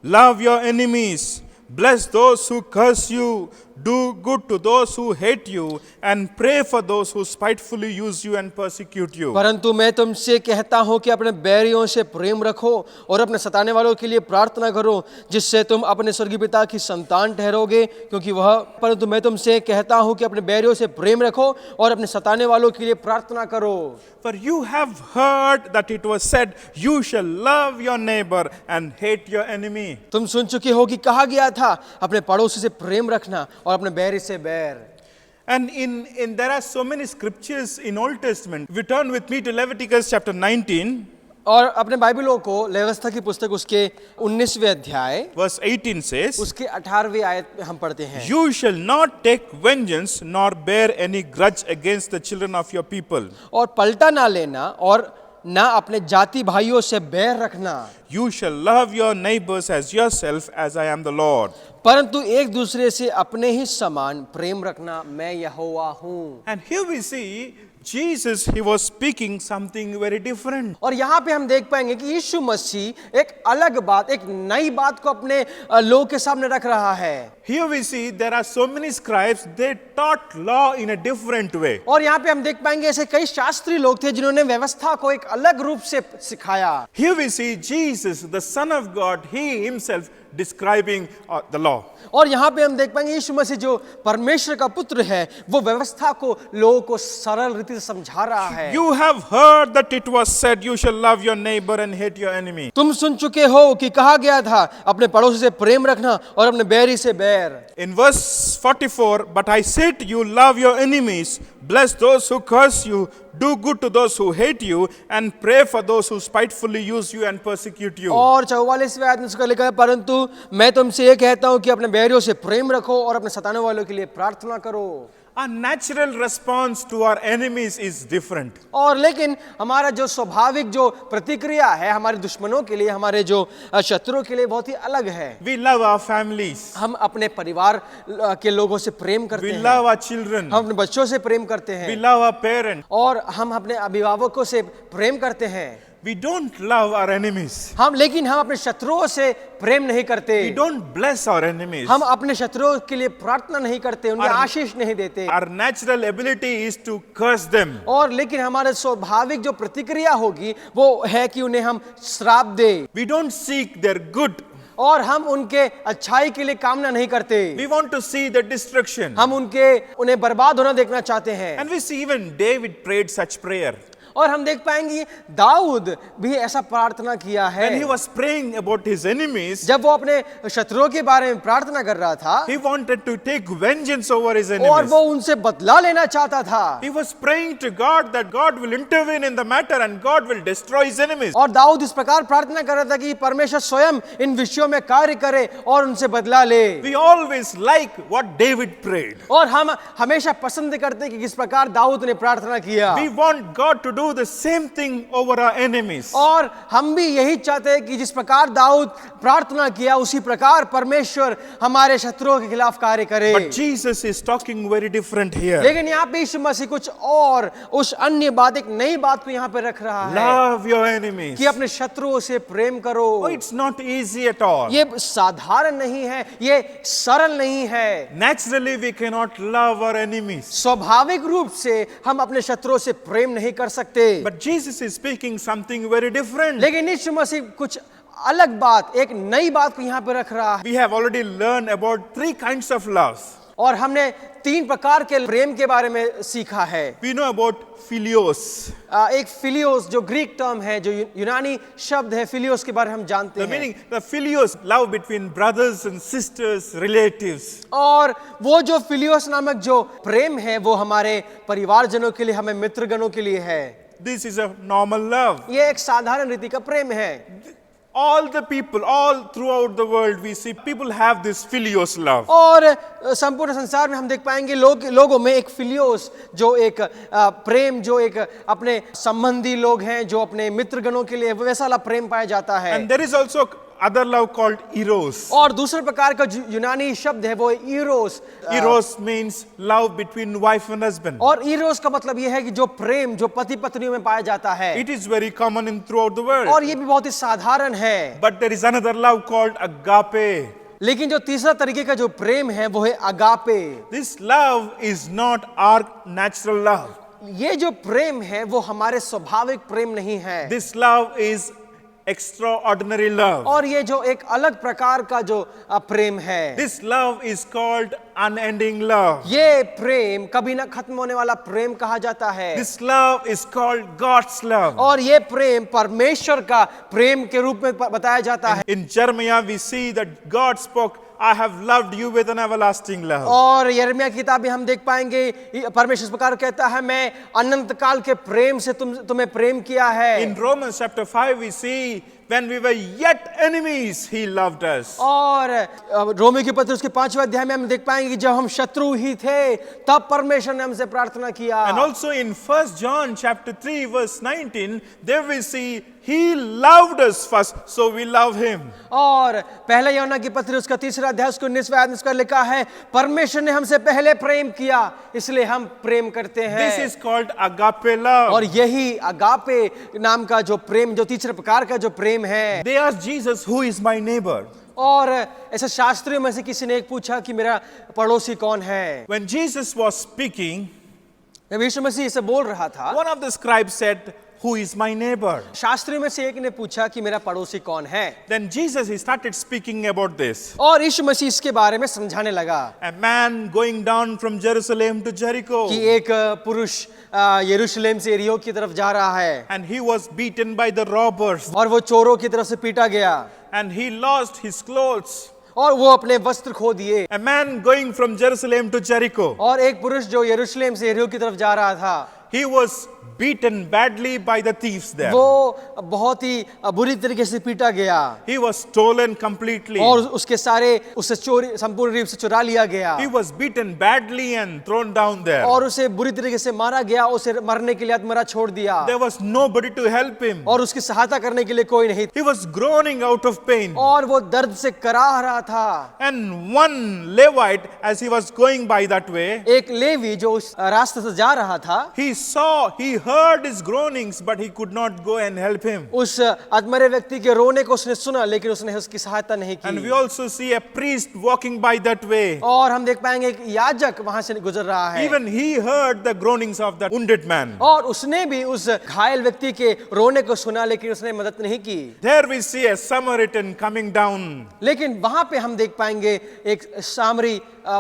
love your enemies, bless those who curse you, do good to those who hate you, and pray for those who spitefully use you and persecute you. परंतु मैं तुमसे कहता हूं कि अपने बैरियों से प्रेम रखो और अपने सताने वालों के लिए प्रार्थना करो, जिससे तुम अपने स्वर्गीय पिता की संतान ठहरोगे, क्योंकि वह परंतु मैं तुमसे कहता हूं कि अपने बैरियों से प्रेम रखो और अपने सताने वालों के लिए प्रार्थना करो। For you have heard that it was said, you shall love your neighbor and hate your enemy. तुम सुन चुके हो कि कहा गया था अपने पड़ोसी से प्रेम रखना और अपने बैरी से बैर। And in there are so many scriptures in Old Testament. If you turn with me to Leviticus chapter 19, और अपने बाइबलों को व्यवस्था की पुस्तक उसके 19वें अध्याय verse 18 says, उसके 18वें आयत में हम पढ़ते हैं, you shall not take vengeance nor bear any grudge against the children of your people. और पलटा ना लेना और ना अपने जाति भाइयों से बैर रखना, You shall love your neighbors as yourself, as I am the Lord. परंतु एक दूसरे से अपने ही समान प्रेम रखना, मैं यहोवा हूँ। And here we see Jesus, he was speaking something very different. और यहाँ पे हम देख पाएंगे कि यीशु मसीह एक अलग बात, एक नई बात को अपने लोगों के सामने रख रहा है। Here we see there are so many scribes, they taught law in a different way. और यहाँ पे हम देख पाएंगे ऐसे कई शास्त्री लोग थे जिन्होंने व्यवस्था को एक अलग रूप से सिखाया। Here we see Jesus, the Son of God, he himself describing the law. और यहाँ पे हम देख पाएंगे यीशु मसीह जो परमेश्वर का पुत्र है वो व्यवस्था को लोगों को सरल रीति से समझा रहा है। You have heard that it was said, you shall love your neighbor and hate your enemy. तुम सुन चुके हो कि कहा गया था अपने पड़ोसी से प्रेम रखना और अपने बैरी से बैर। In verse 44, but I say to you, love your enemies, bless those who curse you, do good to those who hate you, and pray for those who spitefully use you and persecute you. और 44वें आयत में इसका लिखा है, परंतु मैं तुमसे ये कहता हूँ कि अपने बैरियों से प्रेम रखो और अपने सताने वालों के लिए प्रार्थना करो। Our natural response to our enemies is different. और लेकिन हमारा जो स्वाभाविक जो प्रतिक्रिया है हमारे दुश्मनों के लिए, हमारे जो शत्रुओं के लिए बहुत ही अलग है। We love our families. हम अपने परिवार के लोगों से प्रेम करते We हैं, love our children. हम अपने बच्चों से प्रेम करते We हैं love our parents. और हम अपने अभिभावकों से प्रेम करते हैं। We don't love our enemies. लेकिन हम अपने शत्रुओं से प्रेम नहीं करते। We don't bless our enemies. हम अपने शत्रुओं के लिए प्रार्थना नहीं करते, उन्हें और- आशीष नहीं देते। Our natural ability is to curse them. और लेकिन हमारे स्वाभाविक जो प्रतिक्रिया होगी वो है कि उन्हें हम श्राप दे We don't seek their good. और हम उनके अच्छाई के लिए कामना नहीं करते। We want to see the destruction. हम उन्हें बर्बाद होना देखना चाहते हैं। And we see even David prayed such prayer. और हम देख पाएंगे दाऊद भी ऐसा प्रार्थना किया है। When he was praying about his enemies, जब वो अपने शत्रुओं के बारे में प्रार्थना कर रहा था he wanted to take vengeance over his और enemies. वो उनसे बदला लेना चाहता था। He was praying to God that God will intervene in the matter and God will destroy his enemies. और दाऊद इस प्रकार प्रार्थना कर रहा था कि परमेश्वर स्वयं इन विषयों में कार्य करे और उनसे बदला ले। We always like what David prayed. और हम हमेशा पसंद करते हैं कि किस प्रकार दाऊद ने प्रार्थना किया। We want God to do the same thing over our enemies. और हम भी यही चाहते हैं कि जिस प्रकार दाऊद प्रार्थना किया उसी प्रकार परमेश्वर हमारे शत्रुओं के खिलाफ कार्य करे। But Jesus is talking very different here. लेकिन यहाँ पे यीशु मसीह कुछ और उस अन्य बात, एक नई बात को यहाँ पे रख रहा है Love your enemies. कि अपने शत्रुओं से प्रेम करो। Oh, it's not easy at all. ये साधारण नहीं है, ये सरल नहीं है। Naturally, we cannot love our enemies. स्वाभाविक रूप से हम अपने शत्रुओं से प्रेम नहीं कर सकते। But Jesus is speaking something very different. लेकिन यीशु मसीह कुछ अलग बात, एक नई बात को यहाँ पे रख रहा है। We have already learned about 3 kinds of love. और हमने 3 प्रकार के प्रेम के बारे में सीखा है। We know about philios. एक फिलियोस जो ग्रीक टर्म है, जो यूनानी शब्द है, फिलियोस के बारे में हम जानते The हैं। meaning, the philios, love between brothers and sisters, relatives. और वो जो फिलियोस नामक जो प्रेम है वो हमारे परिवारजनों के लिए, हमें मित्रगणों के लिए है। This is a normal love. ये एक साधारण रीति का प्रेम है। All the people, all throughout the world, we see people have this philios love. और संपूर्ण संसार में हम देख पाएंगे लोगों में एक फिलियोस जो एक प्रेम, जो एक अपने संबंधी लोग हैं, जो अपने मित्रगणों के लिए वैसा वाला प्रेम पाया जाता है। And there is also other love called eros. और दूसरे प्रकार का जो यूनानी शब्द है वो Eros. Eros means love between wife and husband. और इरोस का मतलब ये है कि जो प्रेम जो पति पत्नियों में पाया जाता है। It is very common in throughout the world. और ये भी बहुत ही साधारण है। But there is another love called agape. लेकिन जो तीसरा तरीके का जो प्रेम है वो है agape. This love is not our natural love. ये जो प्रेम है वो हमारे स्वाभाविक प्रेम नहीं है। This love is extraordinary love. और ये जो एक अलग प्रकार का जो प्रेम है, This love is called unending love. ये प्रेम कभी ना खत्म होने वाला प्रेम कहा जाता है। This love is called God's love. और ये प्रेम परमेश्वर का प्रेम के रूप में बताया जाता है। In Jeremiah we see that God spoke, I have loved you with an everlasting love. और यिर्मयाह की किताब में हम देख पाएंगे परमेश्वर इस प्रकार कहता है, मैं अनंत काल के प्रेम से तुम्हें प्रेम किया है। In Romans chapter 5 we see when we were yet enemies, He loved us. और रोमी के पत्र उसके 5वें अध्याय में हम देख पाएंगे कि जब हम शत्रु ही थे तब परमेश्वर ने हमसे प्रार्थना किया। And also in 1 John chapter 3 verse 19, there we see He loved us first, so we love Him. और पहले यूहन्ना की पत्री उसका 3रा अध्याय उसको 19वें आयत में उसका लिखा है, परमेश्वर ने हमसे पहले प्रेम किया इसलिए हम प्रेम करते हैं। This is called agape love. और यही अगापे नाम का जो प्रेम, जो तीसरे प्रकार का जो प्रेम है। They asked Jesus, who is my neighbor? और ऐसे शास्त्रियों में से किसी ने एक पूछा कि मेरा पड़ोसी कौन है। When Jesus was speaking, जब यीशु मसीह इसे बोल रहा था, one of the scribes said, who is my neighbor? शास्त्रियों में से एक ने पूछा कि मेरा पड़ोसी कौन है। Then Jesus, he started speaking about this. और यीशु मसीह इसके बारे में समझाने लगा A man going down from Jerusalem to Jericho, कि एक पुरुष यरूशलेम से यरीहो की तरफ जा रहा है and he was beaten by the robbers, और वो चोरों की तरफ से पीटा गया and he lost his clothes. और वो अपने वस्त्र खो दिए। A man going from Jerusalem to Jericho, और एक पुरुष जो यरूशलेम से यरीहो की तरफ जा रहा था, he was beaten badly by the thieves there. वो बहुत ही बुरी तरीके से पीटा गया He was stolen completely. और उसके सारे उससे चोरी संपूर्ण रूप से चुरा लिया गया He was beaten badly and thrown down there. और उसे बुरी तरीके से मारा गया, उसे मरने के लिए आत्मरा छोड़ दिया There was nobody to help him. और उसकी सहायता करने के लिए कोई नहीं। He was groaning out of pain. और वो दर्द से कराह रहा था। And one Levite, as he was going by that way, एक लेवी जो उस रास्ते से जा रहा था, he heard his groanings, but he could not go and help him. उस अधमरे व्यक्ति के रोने को उसने सुना लेकिन उसने उसकी सहायता नहीं And we की। also see a priest walking by that way. और हम देख पाएंगे एक याजक वहां से गुजर रहा है Even he heard the groanings of that wounded man. और उसने भी उस घायल व्यक्ति के रोने को सुना लेकिन उसने मदद नहीं की। There we see a Samaritan coming down. लेकिन वहां पे हम देख पाएंगे एक सामरी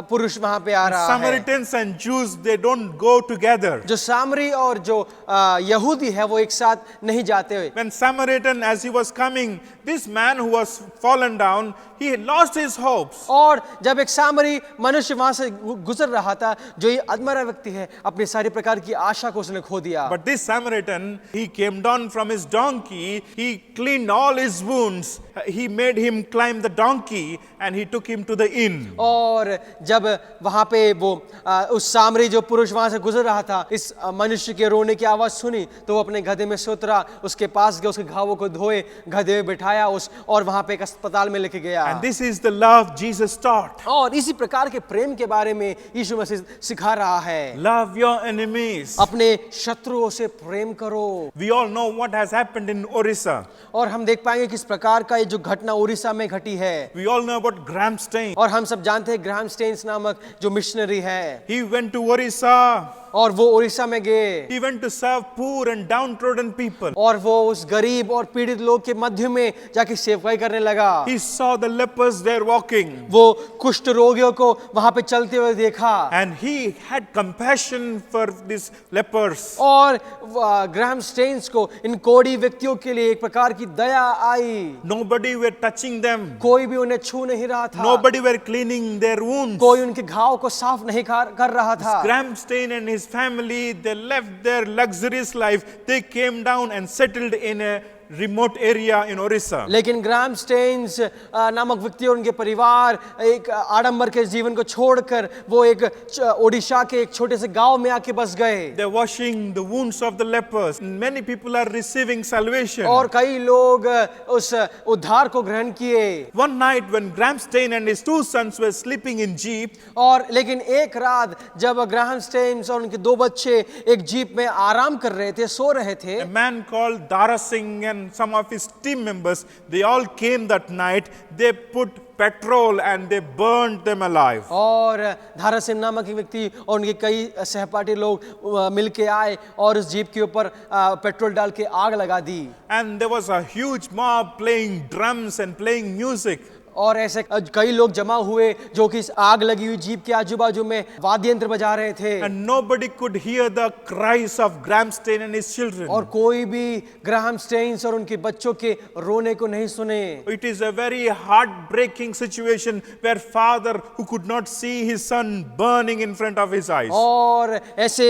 पुरुष वहां पे आ रहा है। Samaritans and Jews, they don't go together. जो सामरी और जो यहूदी है वो एक साथ नहीं जाते हुए। When Samaritan, as he was coming, this man who was fallen down, he had lost his hopes. और जब एक सामरी मनुष्य वहां से गुजर रहा था, जो ये अधमरा व्यक्ति है, अपनी सारी प्रकार की आशा को उसने खो दिया। But this Samaritan, he came down from his donkey, he cleaned all his wounds, he made him climb the donkey and he took him to the inn. और जब वहां पे वो उस सामरी जो पुरुष वहां से गुजर रहा था, इस मनुष्य के रोने की आवाज सुनी तो वो अपने गधे में से उतरा, उसके पास गया, उसके घावों को धोए, गधे में बिठाया उस और वहां पे एक अस्पताल में लेके गया। And this is the love Jesus taught. और इसी प्रकार के प्रेम के बारे में यीशु मसीह सिखा रहा है। Love your enemies. अपने शत्रुओं से प्रेम करो। We all know what has happened in Orissa. और हम देख पाएंगे किस प्रकार का ये जो घटना उड़ीसा में घटी है। We all know about Graham Stein. और हम सब जानते हैं ग्राहम स्टेन्स नामक जो मिशनरी है, He went to Orissa. और वो उड़ीसा में गए He went to serve poor and downtrodden people. और वो उस गरीब और पीड़ित लोग के मध्य में जाके सेवकाई करने लगा। He saw the lepers there walking. वो कुष्ठ रोगियों को वहां पे चलते हुए देखा And he had compassion for these lepers. और ग्राहम स्टेन्स को इन कोढ़ी व्यक्तियों के लिए एक प्रकार की दया आई। Nobody were touching them. कोई भी उन्हें छू नहीं रहा था, Nobody were cleaning their wounds. कोई उनके घाव को साफ नहीं कर रहा था। Graham Stein and his family, they left their luxurious life. They came down and settled in a remote area in Orissa. लेकिन ग्राहम स्टेन्स नामक व्यक्ति और उनके परिवार एक आडंबर के जीवन को छोड़कर वो एक ओडिशा के एक छोटे से गांव में आके बस गए। They're washing the wounds of the lepers. Many people are receiving salvation. और कई लोग उस उद्धार को ग्रहण किए। One night when Graham Stein and his two sons were sleeping in jeep, और लेकिन एक रात जब ग्राहम स्टेन्स और उनके दो बच्चे एक जीप में आराम कर रहे थे, सो रहे थे, a man called Dara Singh and some of his team members, they all came that night. They put petrol and they burned them alive. और धारा सिंह नामक एक व्यक्ति और उनके कई सहपाठी लोग मिलके आए और उस जीप के ऊपर पेट्रोल डाल के आग लगा दी। And there was a huge mob playing drums and playing music. और ऐसे कई लोग जमा हुए जो कि इस आग लगी हुई जीप के आजू बाजू में वाद्य यंत्र बजा रहे थे, And nobody could hear the cries of Graham Stain and his children. और कोई भी ग्राहम स्टेन्स और उनके बच्चों के रोने को नहीं सुने। It is a very heartbreaking situation where father who could not see his son burning in front of his eyes. और ऐसे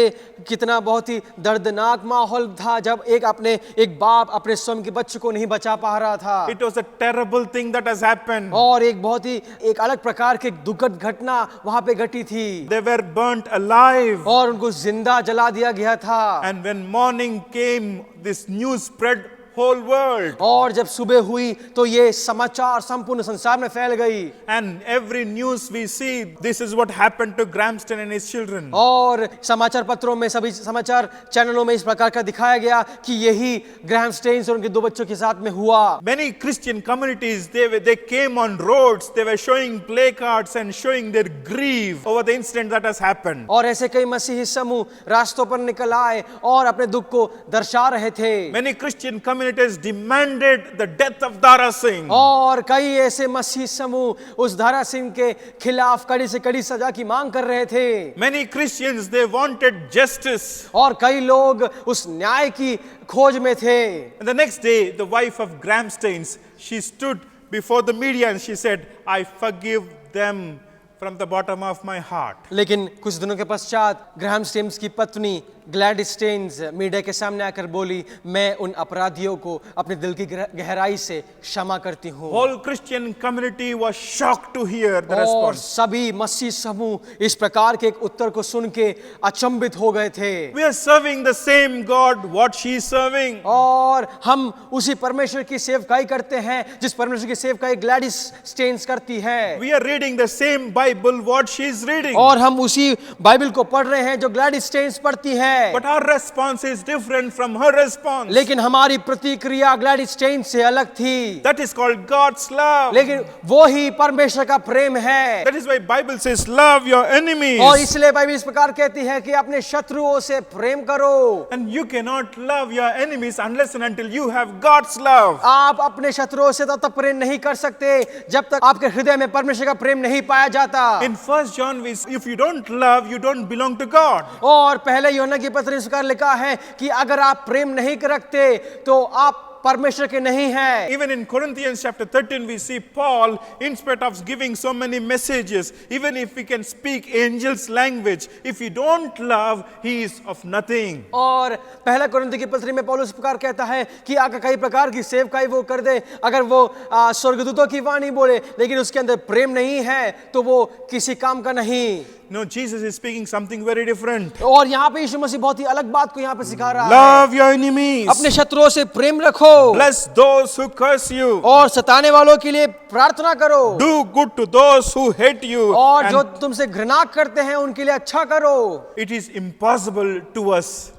कितना बहुत ही दर्दनाक माहौल था जब एक बाप अपने स्वयं के बच्चे को नहीं बचा पा रहा था। It was a terrible thing that has happened. और एक अलग प्रकार की दुखद घटना वहां पे घटी थी, They were burnt alive. और उनको जिंदा जला दिया गया था। And when morning came, this news spread whole world. और जब सुबह हुई तो ये समाचार संपूर्ण संसार में फैल गई, And every news we see, this is what happened to Graham Stain and his children. और समाचार पत्रों में सभी समाचार चैनलों में इस प्रकार का दिखाया गया कि यही ग्राहम स्टेन्स और उनके 2 बच्चों के साथ में हुआ। Many Christian communities, they came on roads, they were showing placards and showing their grief over the incident that has happened. और ऐसे कई मसीही समूह रास्तों पर निकल आए और अपने दुख को दर्शा रहे थे। Many Christian communities demanded the death of Dara Singh. और कई ऐसे मसीह समूह उस दारा सिंह के खिलाफ कड़ी से कड़ी सजा की मांग कर रहे थे। Many Christians, they wanted justice. और कई लोग उस न्याय की खोज में थे। And the next day, the wife of Graham Staines, she stood before the media and she said, I forgive them from the bottom of my heart. लेकिन कुछ दिनों के पश्चात ग्राहम स्टेन्स की पत्नी ग्लैडिस स्टेन्स मीडिया के सामने आकर बोली, मैं उन अपराधियों को अपने दिल की गहराई से क्षमा करती हूँ। Whole Christian community was shocked to hear the और response. सभी मसीह समूह इस प्रकार के एक उत्तर को सुन के अचंभित हो गए थे। We are serving the same God, what she is serving. और हम उसी परमेश्वर की सेवकाई करते हैं जिस परमेश्वर की सेवकाई ग्लैडिस स्टेन्स करती है। We are reading the same Bible, what she is reading. और हम उसी बाइबल को पढ़ रहे हैं जो ग्लैडिस स्टेन्स पढ़ती है। But our response is different from her response. लेकिन हमारी प्रतिक्रिया ग्लैडिस स्टेन्स से अलग थी। That is called God's love. लेकिन वो ही परमेश्वर का प्रेम है। That is why Bible says, love your enemies. और इसलिए बाइबल इस प्रकार कहती है कि अपने शत्रुओं से प्रेम करो। And you cannot love your enemies unless and until you have God's love. आप अपने शत्रुओं से तब तक प्रेम नहीं कर सकते जब तक आपके हृदय में परमेश्वर का प्रेम नहीं पाया जाता। In 1 John, if you don't love, you don't belong to God. और पहले यूहन्ना की पत्री में लिखा है कि अगर आप प्रेम नहीं रखते तो आप परमेश्वर के नहीं हैं। Even in Corinthians chapter 13, we see Paul, in spite of giving so many messages, even if he can speak angels' language, if he don't love, he is of nothing. और पहला कुरिन्थी की पत्री में पौलुस इस प्रकार कहता है कि अगर कई प्रकार की सेवकाई वो कर दे, अगर वो स्वर्गदूतों की वाणी बोले लेकिन उसके अंदर प्रेम नहीं है तो वो किसी काम का नहीं। No, Jesus is speaking something very different. और यहाँ पे यीशु मसीह बहुत ही अलग बात को यहाँ पे सिखा रहा है। Love your enemies. अपने शत्रुओं से प्रेम रखो। Bless those who curse you. और सताने वालों के लिए प्रार्थना करो। Do good to those who hate you. और And जो तुमसे घृणा करते हैं उनके लिए अच्छा करो। it is impossible to us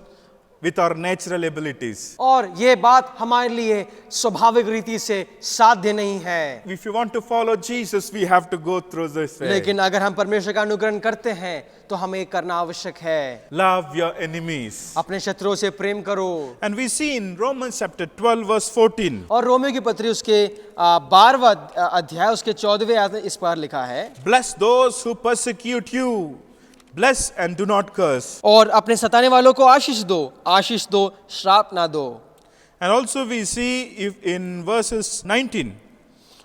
with our natural abilities. और ये बात हमारे लिए स्वाभाविक रीति से साध्य नहीं है। If you want to follow Jesus, we have to go through this way. लेकिन अगर हम परमेश्वर का अनुकरण करते हैं तो हमें करना आवश्यक है। Love your enemies. अपने शत्रुओं से प्रेम करो। And we see in Romans chapter 12 verse 14. और रोमियो की पत्री उसके 12वां अध्याय उसके 14वें आयत में इस पर लिखा है, Bless those who persecute you. Bless and do not curse. और अपने सताने वालों को आशीष दो, श्राप ना दो। And also we see if in verses 19.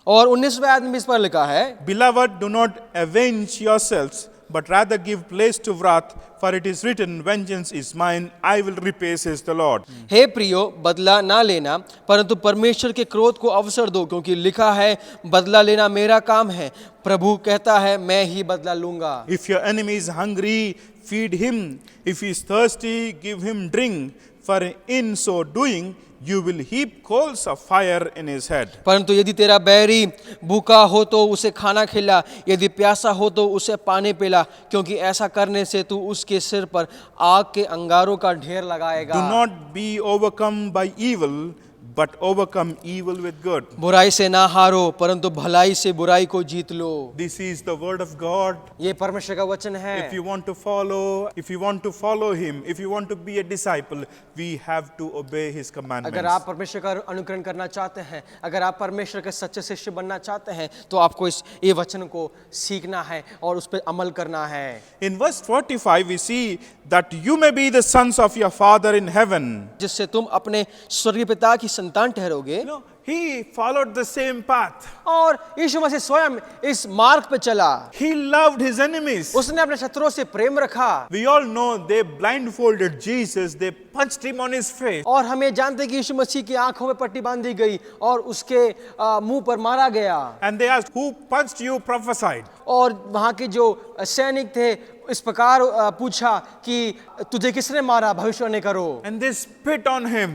और 19वें आयत में इस पर लिखा है, Beloved, do not avenge yourselves, but rather give place to wrath, for it is written, vengeance is mine, I will repay, says the Lord. हे प्रियो, बदला ना लेना परंतु परमेश्वर के क्रोध को अवसर दो, क्योंकि लिखा है बदला लेना मेरा काम है, प्रभु कहता है मैं ही बदला लूंगा। If your enemy is hungry, feed him. If he is thirsty, give him drink. For in so doing, you will heap coals of fire in his head. परंतु यदि तेरा बैरी भूखा हो तो उसे खाना खिला, यदि प्यासा हो तो उसे पानी पिला, क्योंकि ऐसा करने से तू उसके सिर पर आग के अंगारों का ढेर लगाएगा। Do not be overcome by evil, but overcome evil with good. बुराई से ना हारो परंतु भलाई से बुराई को जीत लो। This is the word of God. ये परमेश्वर का वचन है। If you want to follow him, if you want to be a disciple, we have to obey his commandments. अगर आप परमेश्वर का अनुकरण करना चाहते हैं, अगर आप परमेश्वर के सच्चे शिष्य बनना चाहते हैं, तो आपको ये वचन को सीखना है और उस पर अमल करना है। In verse 45 we see that you may be the sons of your father in heaven. जिससे तुम अपने स्वर्गीय पिता की संतान ठहरोगे। You know, he followed the same path. और यीशु मसीह स्वयं इस मार्ग पे चला। He loved his enemies. उसने अपने शत्रुओं से प्रेम रखा। We all know they blindfolded Jesus, they punched him on his face. और हम ये जानते हैं कि यीशु मसीह की आंखों में पट्टी बांधी गई और उसके मुंह पर मारा गया। And they asked, who punched you? Prophesied. और वहां के जो सैनिक थे इस प्रकार पूछा कि तुझे किसने मारा, भविष्यवाणी करो। And they spit on him.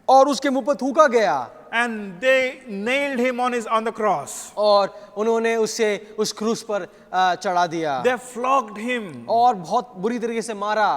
और उसके मुंह पर थूका गया। And they nailed him on the cross. और उन्होंने उसे उस क्रूस पर चढ़ा दिया। They flogged him. और बहुत बुरी तरीके से मारा।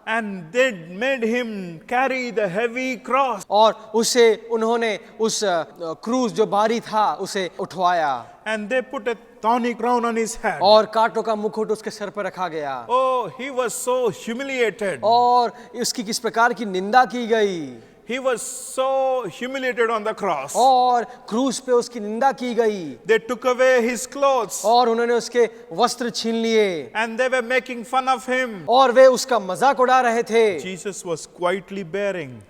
And they made him carry the heavy cross. और उसे उन्होंने उस क्रूस जो भारी था उसे उठवाया। And they put a thorny crown on his head. और कांटों का मुकुट उसके सर पर रखा गया। Oh, he was so humiliated. और उसकी किस प्रकार की निंदा की गई। He was so humiliated on the cross. और क्रूस पे उसकी निंदा की गई। They took away his clothes. और उन्होंने उसके वस्त्र छीन लिए। And they were making fun of him. और वे उसका मजाक उड़ा रहे थे। Jesus was quietly bearing.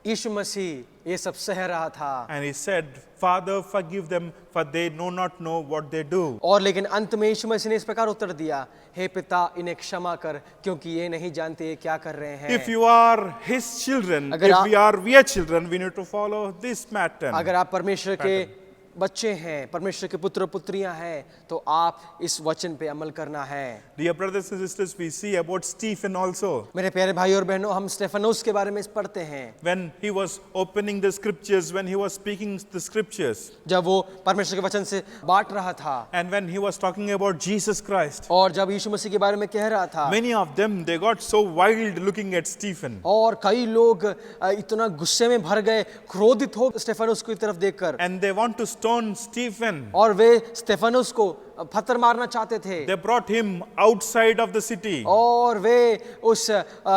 यीशु मसीह ये सब सह रहा था। And he said, Father, forgive them, for they know not know what they do. और लेकिन अंत में यीशु मसीह ने इस प्रकार उत्तर दिया, हे पिता इन्हें क्षमा कर क्योंकि ये नहीं जानते ये क्या कर रहे हैं। If you are his children, we are children, we need to follow this pattern. अगर आप परमेश्वर के बच्चे हैं, परमेश्वर के पुत्र पुत्रियां हैं, तो आप इस वचन पे अमल करना है। Dear brothers and sisters, we see about Stephen also. मेरे प्यारे भाई और बहनों, हम स्टेफनोस के बारे में पढ़ते हैं। When he was opening the scriptures, when he was speaking the scriptures, जब वो परमेश्वर के वचन से बांट रहा था, and when he was talking about Jesus Christ, और जब यीशु मसीह के बारे में कह रहा था, many of them, they got so wild looking at Stephen. और कई लोग इतना गुस्से में भर गए, क्रोधित हो स्टेफनोस की तरफ देखकर, And they want to stone Stephen. और वे स्टेफनोस को पत्थर मारना चाहते थे। They brought him outside of the city. और वे उस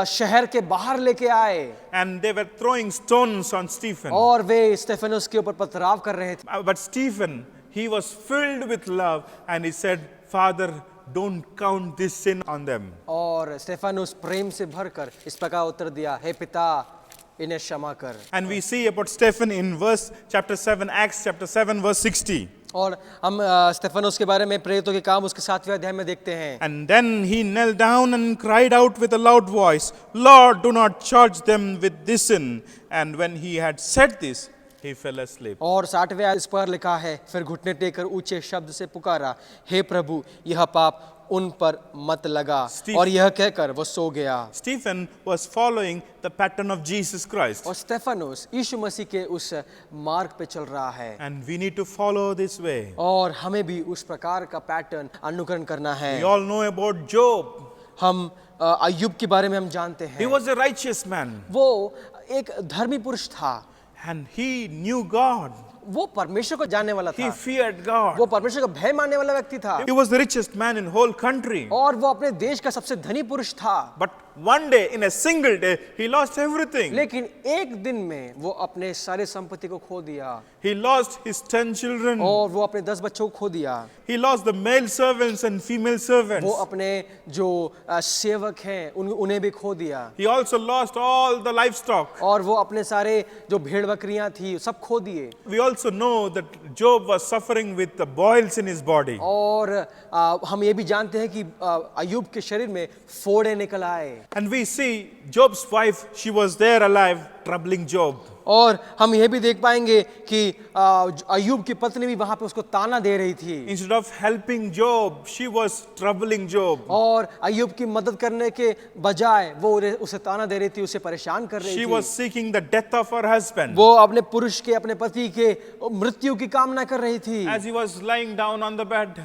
शहर के बाहर लेके आए। And they were throwing stones on Stephen. और वे स्टेफनोस के ऊपर पथराव कर रहे थे। But Stephen, he was filled with love and he said, Father, don't count this sin on them. और स्टेफनोस प्रेम से भरकर इस प्रकार उत्तर दिया, हे पिता इन्हें क्षमा कर। And we see about Stephen in chapter 7, Acts chapter 7 verse 60. और हम स्टेफनोस के बारे में प्रेरितों के काम उसके 7वें अध्याय में देखते हैं। And then he knelt down and cried out with a loud voice, Lord, do not charge them with this sin. And when he had said this, he fell asleep. और 60वें इस पर लिखा है, फिर घुटने टेकर ऊंचे शब्द से पुकारा, हे प्रभु यह पाप उन पर मत लगा। और यह कहकर वो सो गया। Stephen was following the pattern of Jesus Christ. और स्टेफनोस यीशु मसीह के उस मार्ग पे चल रहा है। And we need to follow this way. और हमें भी उस प्रकार का पैटर्न अनुकरण करना है। We all know about Job. हम अय्यूब के बारे में हम जानते He हैं। was a righteous man. वो एक धर्मी पुरुष था। And he knew God. वो परमेश्वर को जानने वाला He था। feared God. वो परमेश्वर का भय मानने वाला व्यक्ति था। He was the richest man in whole country. और वो अपने देश का सबसे धनी पुरुष था। But one day, in a single day, he lost everything. लेकिन एक दिन में वो अपने सारे संपत्ति को खो दिया। He lost his 10 children. और वो अपने 10 बच्चों को खो दिया। He lost the male servants and female servants. वो अपने जो सेवक हैं उन्हें भी खो दिया। He also lost all the livestock. और वो अपने सारे जो भेड़ बकरियां थी सब खो दिए। We also know that Job was suffering with the boils in his body. और हम ये भी जानते हैं कि अय्यूब के शरीर में फोड़े निकल आए। And we see Job's wife, she was there alive, troubling Job. और हम ये भी देख पाएंगे कि अय्यूब की पत्नी भी वहां पे उसको ताना दे रही थी। Instead of helping Job, she was troubling Job. और अय्यूब की मदद करने के बजाय वो उसे ताना दे रही थी, उसे परेशान कर रही She थी। was seeking the death of her husband. वो अपने पुरुष के अपने पति के मृत्यु की कामना कर रही थी। As he was lying down on the bed.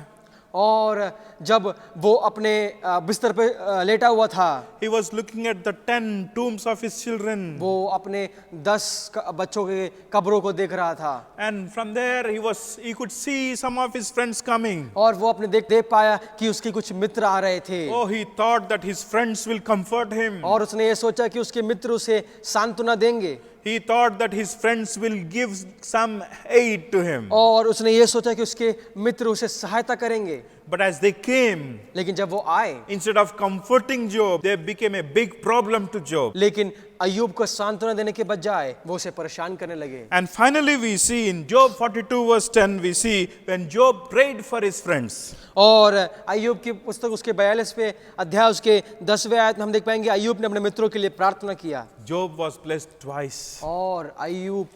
और जब वो अपने बिस्तर पे लेटा हुआ था, he was looking at the 10 tombs of his children. वो अपने 10 बच्चों के कब्रों को देख रहा था And from there he could see some of his friends coming. और वो अपने देख पाया कि उसके कुछ मित्र आ रहे थे Oh, he thought that his friends will comfort him. और उसने ये सोचा कि उसके मित्र उसे सांत्वना देंगे He thought that his friends will give some aid to him. और उसने ये सोचा कि उसके मित्र उसे सहायता करेंगे। But as they came, लेकिन जब वो आए, instead of comforting Job, they became a big problem to Job. लेकिन अय्यूब को सांत्वना देने के बजाय वो उसे परेशान करने लगे। And finally we see in Job 42 verse 10, we see when Job prayed for his friends. और अय्यूब की पुस्तक उसके 42वें अध्याय उसके 10वें आयत में हम देख पाएंगे अय्यूब ने अपने मित्रों के लिए प्रार्थना किया Job was blessed twice. और अय्यूब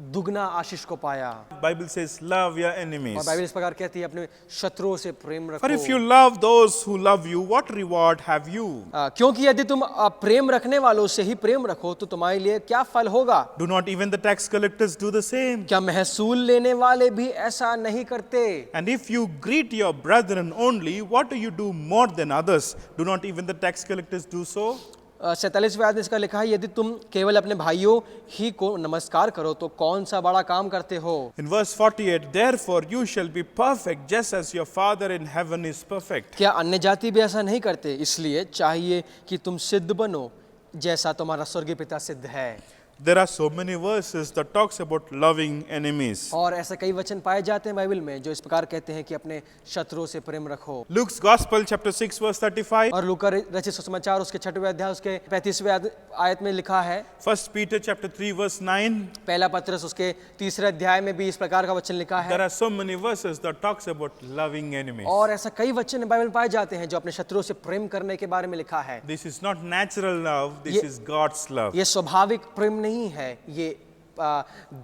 दुगना आशीष को पाया। Bible says, love your और enemies. बाइबल इस प्रकार कहती है अपने शत्रुओं से प्रेम For if you रखो। love those who love you, what reward have you? क्योंकि यदि तुम प्रेम रखने वालों से ही प्रेम रखो तो तुम्हारे लिए क्या फल होगा? Do not even the tax collectors do the same? क्या महसूल लेने वाले भी ऐसा नहीं करते? And if you greet your brethren only, what do you do more than others? Do not even the tax collectors do so? 47वें आयत में इसका लिखा है यदि तुम केवल अपने भाइयों ही को नमस्कार करो तो कौन सा बड़ा काम करते हो? In verse 48, therefore you shall be perfect just as your Father in heaven is perfect. क्या अन्य जाति भी ऐसा नहीं करते? इसलिए चाहिए कि तुम सिद्ध बनो जैसा तुम्हारा स्वर्गीय पिता सिद्ध है। There are so many verses that talks about loving enemies. और ऐसे कई वचन पाए जाते हैं बाइबल में जो इस प्रकार कहते हैं कि अपने शत्रुओं से प्रेम रखो। Luke's Gospel chapter 6 verse 35. और लूका रचित सुसमाचार उसके 6वें अध्याय उसके 35वें आयत में लिखा है। 1 Peter chapter 3 verse 9. पहला पत्रस उसके 3रे अध्याय में भी इस प्रकार का वचन लिखा There है। are so many verses that talks about loving enemies. और ऐसा कई वचन बाइबल में पाए जाते हैं जो अपने शत्रुओं से प्रेम करने के बारे में लिखा है। This is not natural love, this ये- is God's love. ये स्वाभाविक प्रेम नहीं है, ये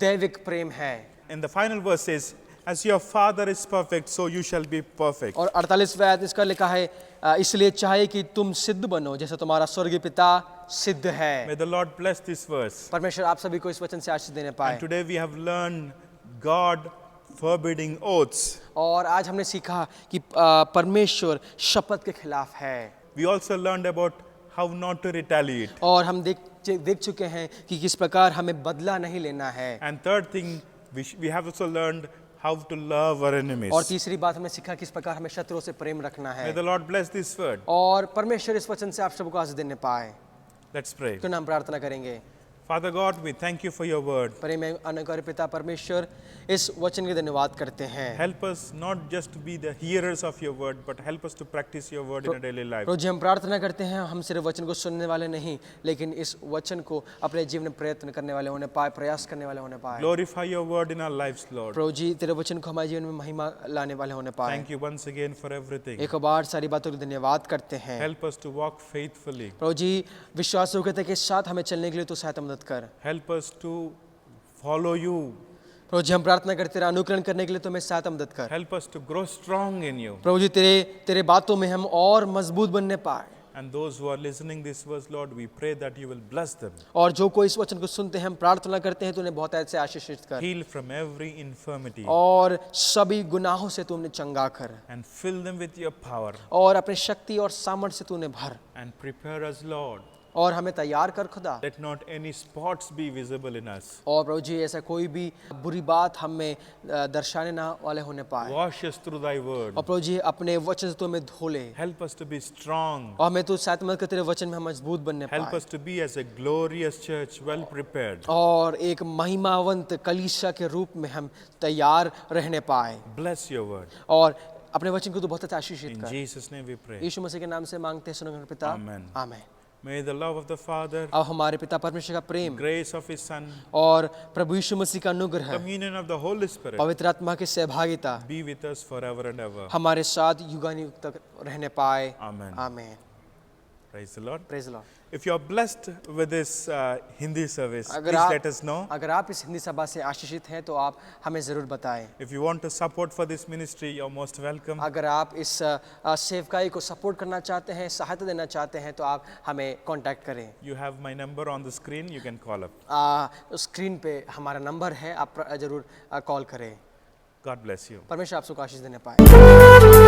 दैविक प्रेम है। And the final verse says, as your Father is perfect, so you shall be perfect. और 48वें आयत इसका लिखा है इसलिए चाहिए कि तुम सिद्ध बनो जैसे तुम्हारा स्वर्गीय पिता सिद्ध है। May the Lord bless this verse. परमेश्वर आप सभी को इस वचन से आशीष देने पाए। And today we have learned God forbidding oaths. और आज हमने सीखा कि परमेश्वर शपथ के खिलाफ है। We also learned about how not to retaliate. और हम देख चुके हैं कि किस प्रकार हमें बदला नहीं लेना है। And third thing, we have also learned how to love our enemies. और तीसरी बात हमने सीखा किस प्रकार हमें शत्रुओं से प्रेम रखना May है। the Lord bless this word. और परमेश्वर इस वचन से आप सबको आशीष देने पाए। Let's pray. तो हम प्रार्थना करेंगे। Father God, we thank you for your word. प्रेम अनुग्रह पिता परमेश्वर इस वचन के धन्यवाद करते हैं। Help us not just to be the hearers of your word, but help us to practice your word in our daily life. प्रभु जी हम प्रार्थना करते हैं हम सिर्फ वचन को सुनने वाले नहीं लेकिन इस वचन को अपने जीवन में प्रयत्न करने वाले होने पाए, प्रयास करने वाले होने पाए। Glorify your word in our lives, Lord. प्रभु जी तेरे वचन को हमारे जीवन में महिमा लाने वाले होने पाए। Thank you once again for everything. एक बार सारी बातों का धन्यवाद करते हैं। Help us to walk faithfully. प्रभु जी विश्वास योग्यता के साथ हमें चलने के लिए तो सहायता मदद कर। Help us to follow you. प्रभु जी हम प्रार्थना करते तेरा अनुकरण करने के लिए तो हमें सहायता मदद कर। Help us to grow strong in you. प्रभु जी तेरे बातों में हम और मजबूत बनने पाए। And those who are listening this verse, Lord, we pray that you will bless them. और जो कोई इस वचन को सुनते हैं हम प्रार्थना करते हैं तो उन्हें बहुत ऐसे आशीषित कर Heal from every infirmity और सभी गुनाहों से तू उन्हें चंगा कर and fill them with your power और अपने शक्ति और सामर्थ्य से तू उन्हें भर and prepare us, Lord. और हमें तैयार कर खुदा। Let not any spots be visible in us. और प्रभु जी ऐसा कोई भी बुरी बात हमें दर्शाने ना वाले होने पाए। Wash us through thy word. और प्रभु जी अपने वचन से तू हमें धो ले Help us to be strong. और हमें तू सहायता मदद कर तेरे वचन में हम मजबूत बनने Help पाए us to be as a glorious church, well prepared. और एक महिमावंत कलीसिया के रूप में हम तैयार रहने पाए Bless your word. और अपने वचन को तू बहुत अच्छा आशीषित In कर। Jesus' name we pray. यीशु मसीह के नाम से मांगते हैं सुनो पिता Amen. आमीन। May the love of the Father, अब हमारे पिता परमेश्वर का प्रेम grace of his Son, और प्रभु यीशु मसीह का अनुग्रह communion of the Holy Spirit पवित्र आत्मा की सहभागिता be with us forever and ever. हमारे साथ युगानुयुग तक रहने पाए। Amen. आमीन। Praise the Lord. Praise the Lord. If you are blessed with this Hindi service, अगर please आप let us know. अगर आप इस हिंदी सभा से आशीषित हैं तो आप हमें ज़रूर बताएं। If you want to support for this ministry, you're most welcome. अगर आप इस सेवकाई को सपोर्ट करना चाहते हैं, सहायता देना चाहते हैं तो आप हमें कांटेक्ट करें। You have my number on the screen. You can call up. Screen पे हमारा नंबर है, आप ज़रूर कॉल करें। God bless you. परमेश्वर आप सबको आशीष देने पाए।